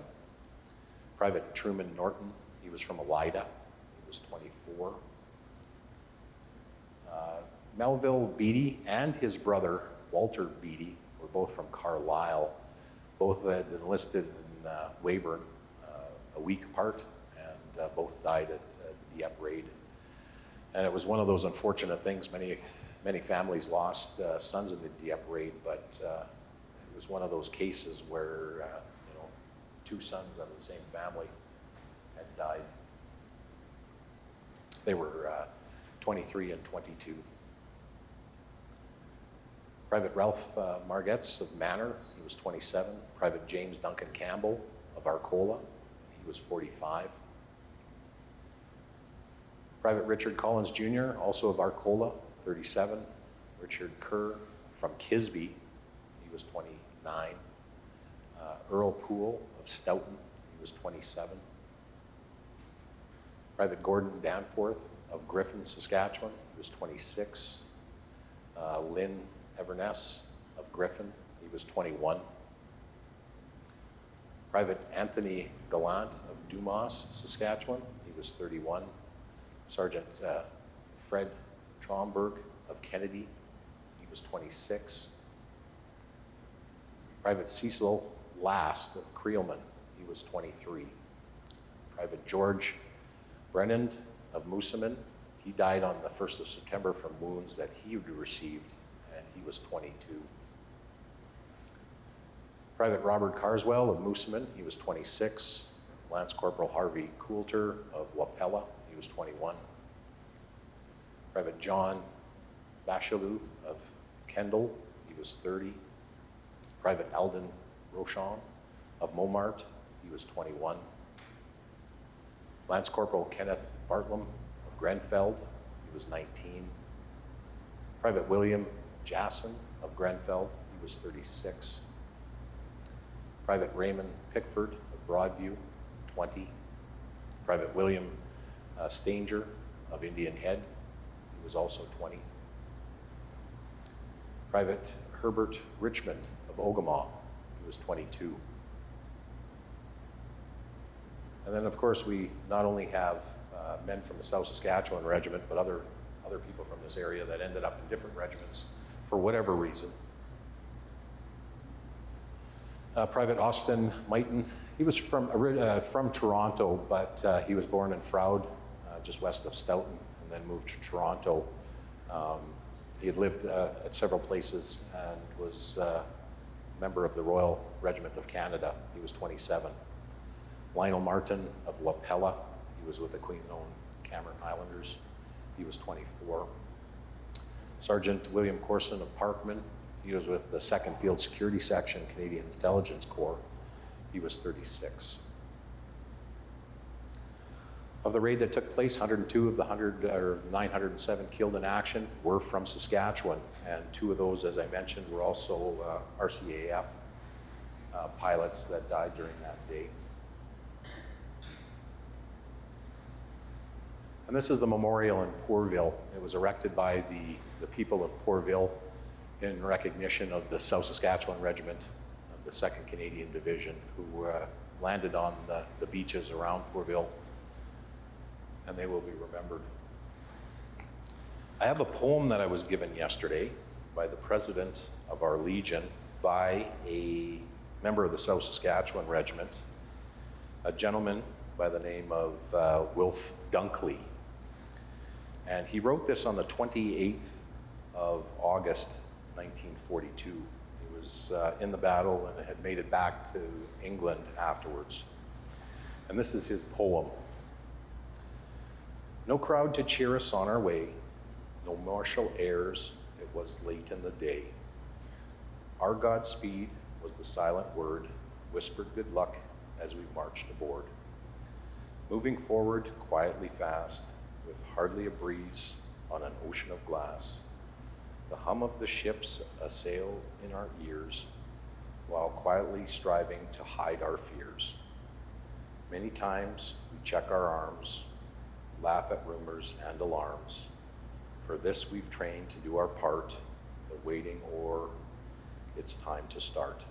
Speaker 2: Private Truman Norton, he was from Elida. He was 24. Melville Beatty and his brother, Walter Beatty, were both from Carlisle. Both had enlisted in Weyburn a week apart, and both died at the Dieppe Raid. And it was one of those unfortunate things. Many families lost sons in the Dieppe Raid, but it was one of those cases where two sons of the same family had died. They were 23 and 22. Private Ralph Margetts of Manor, he was 27. Private James Duncan Campbell of Arcola, he was 45. Private Richard Collins Jr., also of Arcola, 37. Richard Kerr from Kisby, he was 29. Earl Poole of Stoughton, he was 27. Private Gordon Danforth of Griffin, Saskatchewan, he was 26. Lynn Everness of Griffin, he was 21. Private Anthony Gallant of Dumas, Saskatchewan, he was 31. Sergeant Fred Tromberg of Kennedy, he was 26. Private Cecil Last of Creelman, he was 23. Private George Brennand of Moosomin, he died on the 1st of September from wounds that he had received, and he was 22. Private Robert Carswell of Moosomin, he was 26. Lance Corporal Harvey Coulter of Wapella, he was 21. Private John Bachelou of Kendall, he was 30. Private Alden Rochon of Montmartre, he was 21. Lance Corporal Kenneth Bartlam of Grenfell, he was 19. Private William Jasson of Grenfell, he was 36. Private Raymond Pickford of Broadview, 20. Private William Stanger of Indian Head, he was also 20. Private Herbert Richmond of Ogama, he was 22. And then, of course, we not only have men from the South Saskatchewan Regiment, but other other people from this area that ended up in different regiments for whatever reason. Private Austin Mighton, he was from Toronto, but he was born in Froude, just west of Stoughton, and then moved to Toronto. He had lived at several places and was a member of the Royal Regiment of Canada. He was 27. Lionel Martin of La Pella, he was with the Queen-owned Cameron Highlanders. He was 24. Sergeant William Corson of Parkman, he was with the 2nd Field Security Section, Canadian Intelligence Corps. He was 36. Of the raid that took place, 102 of the 907 killed in action were from Saskatchewan, and 2 of those, as I mentioned, were also RCAF pilots that died during that day. And this is the memorial in Pourville. It was erected by the people of Pourville in recognition of the South Saskatchewan Regiment of the 2nd Canadian Division, who landed on the beaches around Pourville, and they will be remembered. I have a poem that I was given yesterday by the president of our Legion, by a member of the South Saskatchewan Regiment, a gentleman by the name of Wilf Dunkley. And he wrote this on the 28th of August, 1942. He was in the battle and had made it back to England afterwards. And this is his poem. No crowd to cheer us on our way, no martial airs, it was late in the day. Our Godspeed was the silent word, whispered good luck as we marched aboard. Moving forward quietly fast, with hardly a breeze on an ocean of glass, the hum of the ships assail in our ears, while quietly striving to hide our fears. Many times we check our arms, laugh at rumors and alarms. For this we've trained to do our part, the waiting or it's time to start.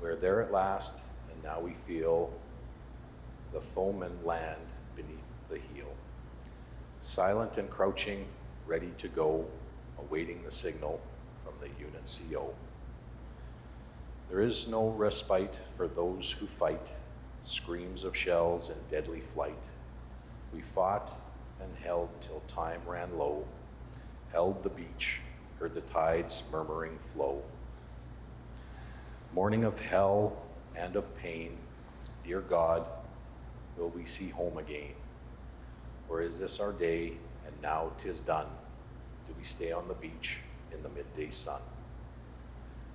Speaker 2: We're there at last, and now we feel the foeman land beneath the heel. Silent and crouching, ready to go, awaiting the signal from the unit CO. There is no respite for those who fight, screams of shells in deadly flight. We fought and held till time ran low, held the beach, heard the tides murmuring flow. Morning of hell and of pain, dear God, will we see home again? Or is this our day, and now 'tis done? Do we stay on the beach in the midday sun?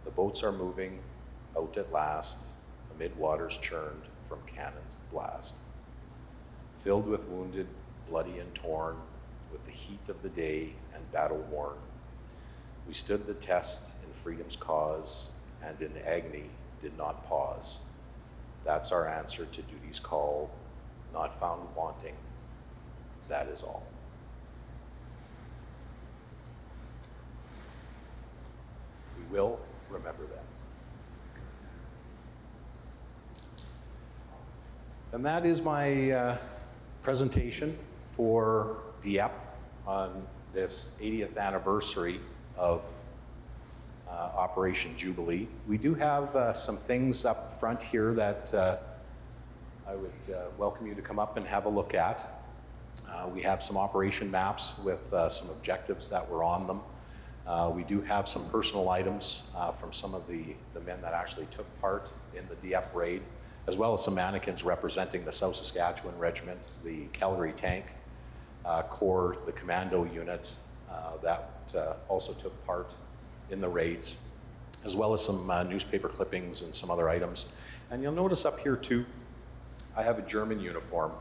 Speaker 2: The boats are moving out at last, amid waters churned from cannon's blast. Filled with wounded, bloody and torn, with the heat of the day and battle worn, we stood the test in freedom's cause, and in agony did not pause. That's our answer to duty's call, not found wanting, that is all. We will remember them. And that is my presentation for Dieppe on this 80th anniversary of Operation Jubilee. We do have some things up front here that I would welcome you to come up and have a look at. We have some operation maps with some objectives that were on them. We do have some personal items from some of the men that actually took part in the Dieppe Raid, as well as some mannequins representing the South Saskatchewan Regiment, the Cavalry Tank Corps, the Commando units that also took part in the raids, as well as some newspaper clippings and some other items. And you'll notice up here too, I have a German uniform.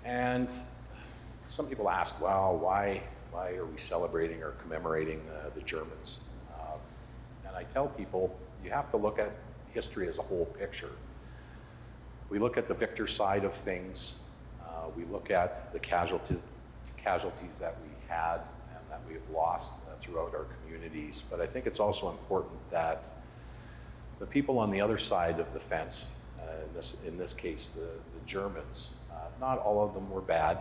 Speaker 2: And some people ask, well, why are we celebrating or commemorating the Germans? And I tell people, you have to look at history as a whole picture. We look at the victor side of things. We look at the casualties that we had and that we have lost throughout our communities. But I think it's also important that the people on the other side of the fence, in this case, the Germans, not all of them were bad.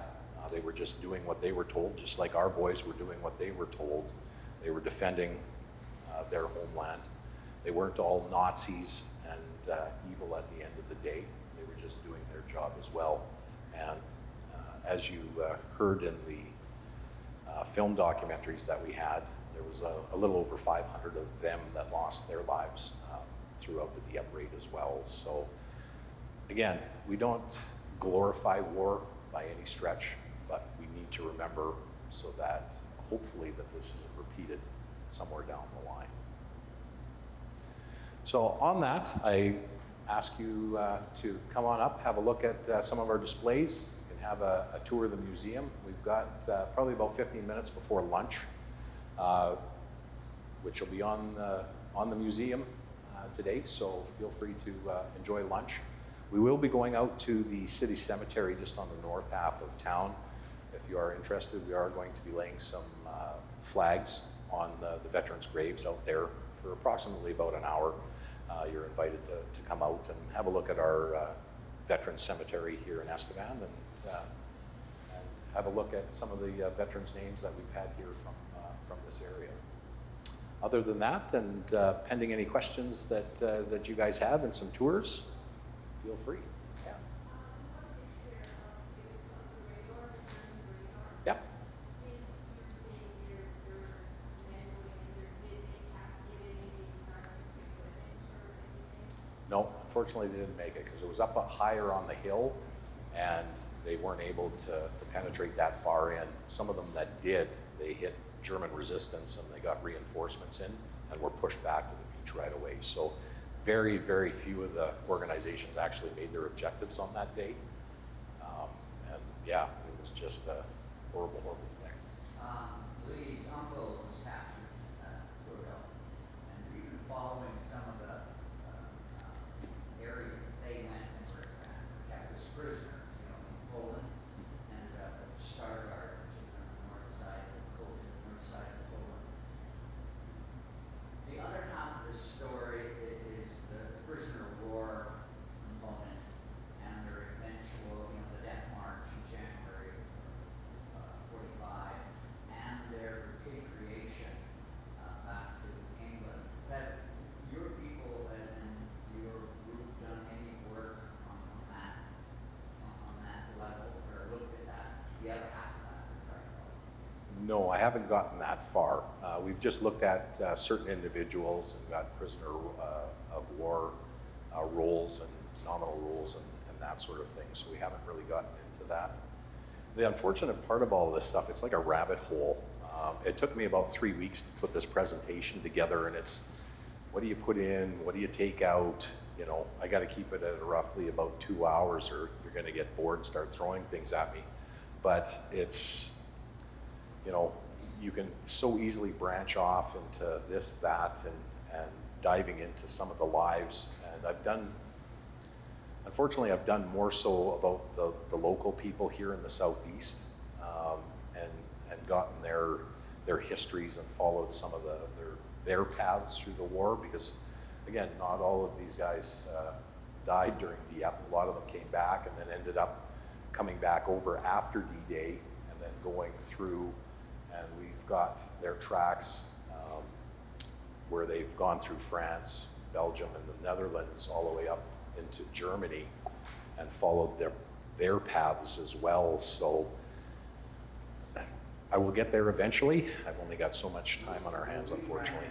Speaker 2: They were just doing what they were told, just like our boys were doing what they were told. They were defending their homeland. They weren't all Nazis and evil at the end of the day. They were just doing their job as well. And as you heard in the film documentaries that we had, there was a little over 500 of them that lost their lives throughout the Dieppe Raid as well. So again, we don't glorify war by any stretch, but we need to remember so that hopefully that this isn't repeated somewhere down the line. So on that, I ask you to come on up, have a look at some of our displays. You can have a tour of the museum. We've got probably about 15 minutes before lunch, which will be on the museum today, so feel free to enjoy lunch. We will be going out to the city cemetery just on the north half of town. If you are interested, we are going to be laying some flags on the veterans' graves out there for approximately about an hour. You're invited to come out and have a look at our veterans cemetery here in Estevan and have a look at some of the veterans' names that we've had here from this area. Other than that, and pending any questions that you guys have and some tours, feel free. Yeah. Yep. No, unfortunately they didn't make it because it was up higher on the hill and they weren't able to penetrate that far in. Some of them that did, they hit German resistance and they got reinforcements in and were pushed back to the beach right away. So very, very few of the organizations actually made their objectives on that day. And yeah, it was just a horrible, horrible thing.
Speaker 11: Lee's uncle was captured at Bruegel, and we've been following some of the areas that they went and were kept as prisoner, in Poland, and Stargard, which is on the north side of Poland. The other half of the story is the prisoner of war component and their eventual, the death march in January of 45 and their repatriation back to England. Have your people and your group done any work on that level or looked at that, the other half of that?
Speaker 2: No, I haven't gotten that far. We've just looked at certain individuals and got prisoner of war roles and nominal roles and that sort of thing. So we haven't really gotten into that. The unfortunate part of all of this stuff, it's like a rabbit hole. It took me about 3 weeks to put this presentation together, and it's, what do you put in? What do you take out? I got to keep it at roughly about 2 hours or you're going to get bored and start throwing things at me. But it's, you can so easily branch off into this, that, and diving into some of the lives. And unfortunately, I've done more so about the local people here in the Southeast, and gotten their histories and followed some of their paths through the war, because again, not all of these guys died during Dieppe. A lot of them came back and then ended up coming back over after D-Day and then going through, and we've got their tracks where they've gone through France, Belgium, and the Netherlands all the way up into Germany and followed their paths as well. So I will get there eventually. I've only got so much time on our hands, unfortunately.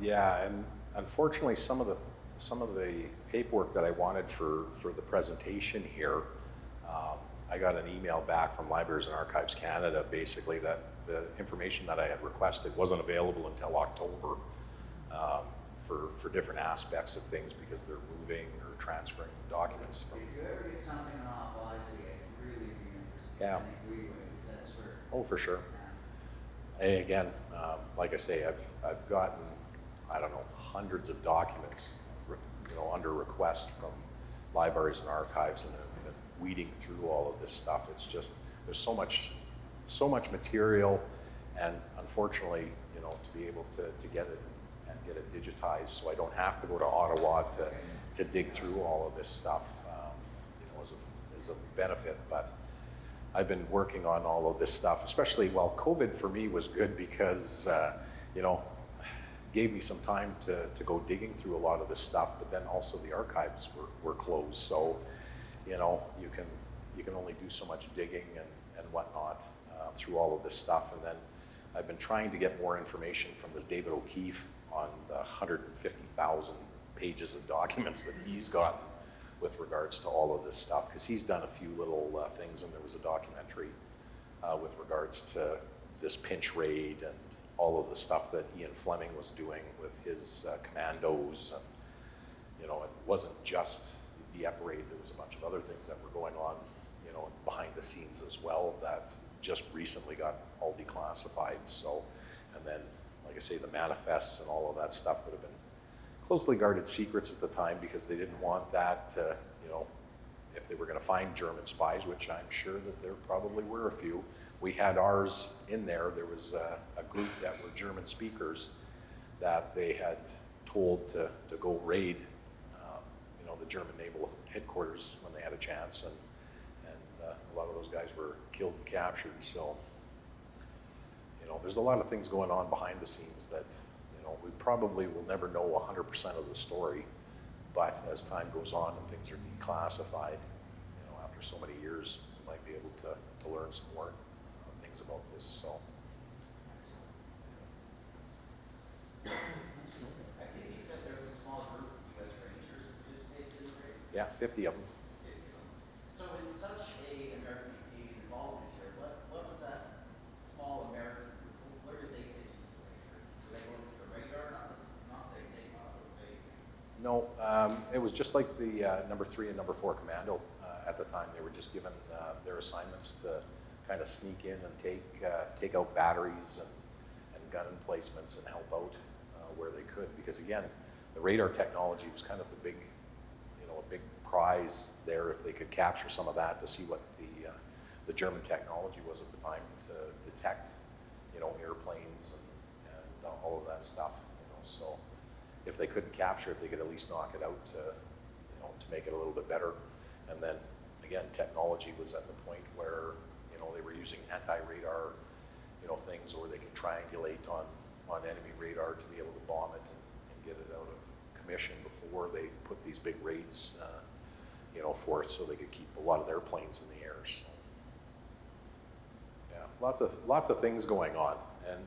Speaker 2: Yeah, and unfortunately, some of the paperwork that I wanted for the presentation here, I got an email back from Libraries and Archives Canada, basically that the information that I had requested wasn't available until October for different aspects of things because they're moving or transferring documents from.
Speaker 11: If you ever get something off Wisely, I'd really be interested.
Speaker 2: Yeah.
Speaker 11: I think we would, that's for.
Speaker 2: Oh, for sure. And again, like I say, I've gotten, I don't know, hundreds of documents, under request from libraries and archives, and have been weeding through all of this stuff. It's just, there's so much material, and unfortunately, to be able to get it and get it digitized, so I don't have to go to Ottawa to dig through all of this stuff, is a benefit. But I've been working on all of this stuff, especially, well, COVID for me was good because, gave me some time to go digging through a lot of this stuff, but then also the archives were closed. So, you can only do so much digging and whatnot through all of this stuff. And then I've been trying to get more information from this David O'Keefe on the 150,000 pages of documents that he's gotten with regards to all of this stuff, because he's done a few little things, and there was a documentary with regards to this pinch raid and all of the stuff that Ian Fleming was doing with his commandos. And, it wasn't just the Dieppe Raid, there was a bunch of other things that were going on, behind the scenes as well, that just recently got all declassified. So, and then, like I say, the manifests and all of that stuff that have been closely guarded secrets at the time, because they didn't want that to, if they were going to find German spies, which I'm sure that there probably were a few. We had ours in there. There was a group that were German speakers that they had told to go raid, the German naval headquarters when they had a chance, and a lot of those guys were killed and captured. So, there's a lot of things going on behind the scenes that, we probably will never know 100% of the story, but as time goes on and things are declassified, after so many years, we might be able to learn some more things about this. So.
Speaker 11: I think you said there was a small group of U.S. Rangers that participated in the raid?
Speaker 2: Yeah, 50 of them.
Speaker 11: 50 of them. So in such a American Canadian involvement here, what was that small American group? Where did they fit into the picture? Were they going to the radar?
Speaker 2: No, it was just like the number 3 and number 4 commando at the time. They were just given their assignments to kind of sneak in and take out batteries and gun emplacements and help out where they could. Because again, the radar technology was kind of the big, a big prize there, if they could capture some of that, to see what the German technology was at the time to detect, airplanes and all of that stuff. So if they couldn't capture it, they could at least knock it out to make it a little bit better. And then again, technology was at the point where they were using anti-radar things, or they could triangulate on enemy radar to be able to bomb it and get it out of commission before they put these big raids forth, so they could keep a lot of their planes in the air. So, yeah, lots of things going on. And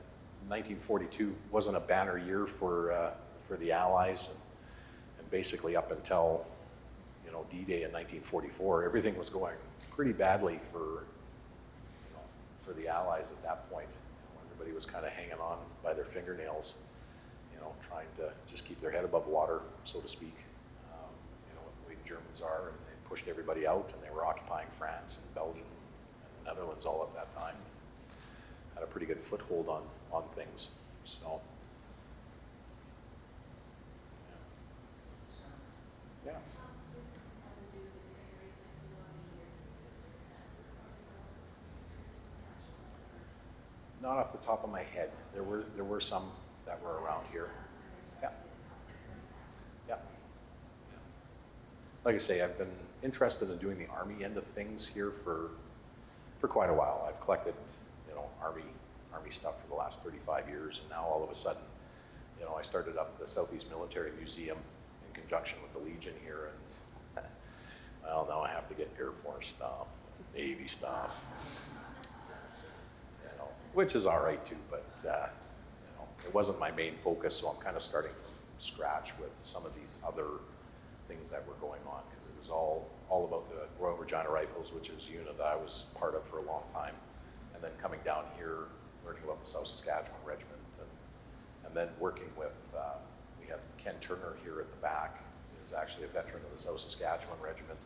Speaker 2: 1942 wasn't a banner year for the Allies, and basically up until D-Day in 1944, everything was going pretty badly for the Allies at that point. Everybody was kind of hanging on by their fingernails, trying to just keep their head above water, so to speak. With the way the Germans are, and they pushed everybody out, and they were occupying France and Belgium and the Netherlands all at that time. Had a pretty good foothold on things. So. Yeah. Not off the top of my head. There were some that were around here. Yeah. Yeah. Like I say, I've been interested in doing the Army end of things here for quite a while. I've collected, Army stuff for the last 35 years, and now all of a sudden, I started up the Southeast Military Museum in conjunction with the Legion here, and well, now I have to get Air Force stuff, Navy stuff, which is all right too, but it wasn't my main focus, so I'm kind of starting from scratch with some of these other things that were going on, because it was all about the Royal Regina Rifles, which is a unit that I was part of for a long time, and then coming down here, learning about the South Saskatchewan Regiment, and then working with we have Ken Turner here at the back. He was actually a veteran of the South Saskatchewan Regiment.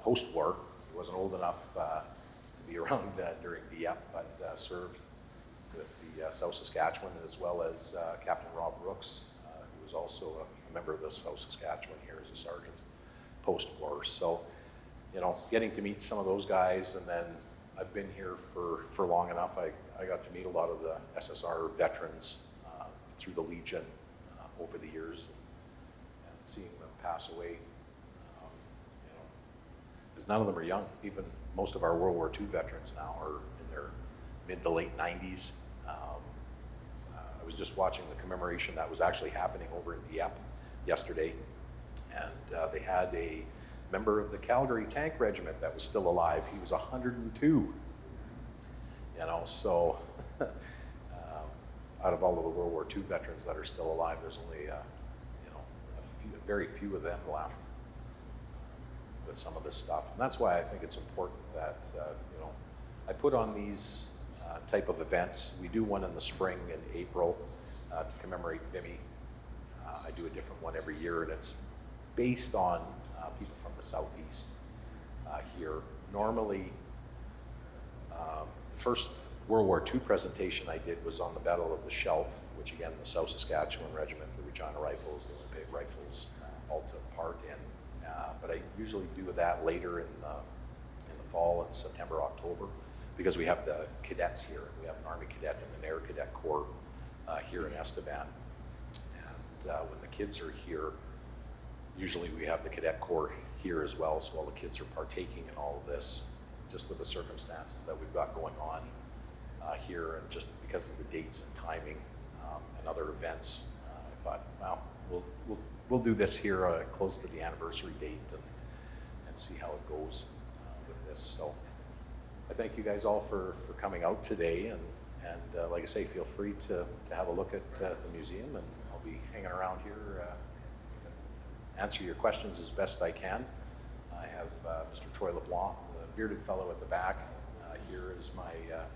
Speaker 2: Post-war, he wasn't old enough to be around during Dieppe, but served with the South Saskatchewan, as well as Captain Rob Brooks, who was also a member of the South Saskatchewan here as a sergeant post-war. So, you know, getting to meet some of those guys, and then I've been here for long enough. I got to meet a lot of the SSR veterans through the Legion over the years, and seeing them pass away, you know, because none of them are young. Even most of our World War II veterans now are in their mid to late 90s. I was just watching the commemoration that was actually happening over in Dieppe yesterday, and they had a member of the Calgary Tank Regiment that was still alive. He was 102, you know, so out of all of the World War II veterans that are still alive, there's only, you know, very few of them left with some of this stuff. And that's why I think it's important that, you know, I put on these type of events. We do one in the spring in April to commemorate Vimy. I do a different one every year, and it's based on people from the Southeast here. Normally, first World War II presentation I did was on the Battle of the Scheldt, which again, the South Saskatchewan Regiment, the Regina Rifles, the Winnipeg Rifles all took part in. But I usually do that later in the fall, in September, October, because we have the cadets here. We have an Army Cadet and an Air Cadet Corps here in Estevan. And when the kids are here, usually we have the Cadet Corps here as well, so all the kids are partaking in all of this, just with the circumstances that we've got going on here, and just because of the dates and timing and other events, I thought, well, we'll do this here close to the anniversary date and see how it goes with this. So I thank you guys all for coming out today, and like I say, feel free to have a look at the museum, and I'll be hanging around here, answer your questions as best I can. I have Mr. Troy LeBlanc, the bearded fellow at the back. Here is my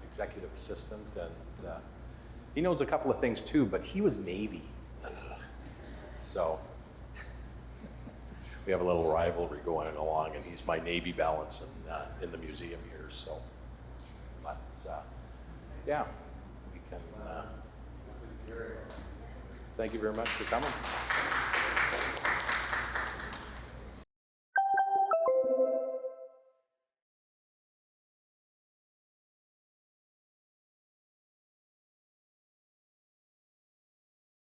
Speaker 2: executive assistant, and he knows a couple of things too, but he was Navy. So we have a little rivalry going along, and he's my Navy balance in the museum here. So, but yeah, we can. Thank you very much for coming.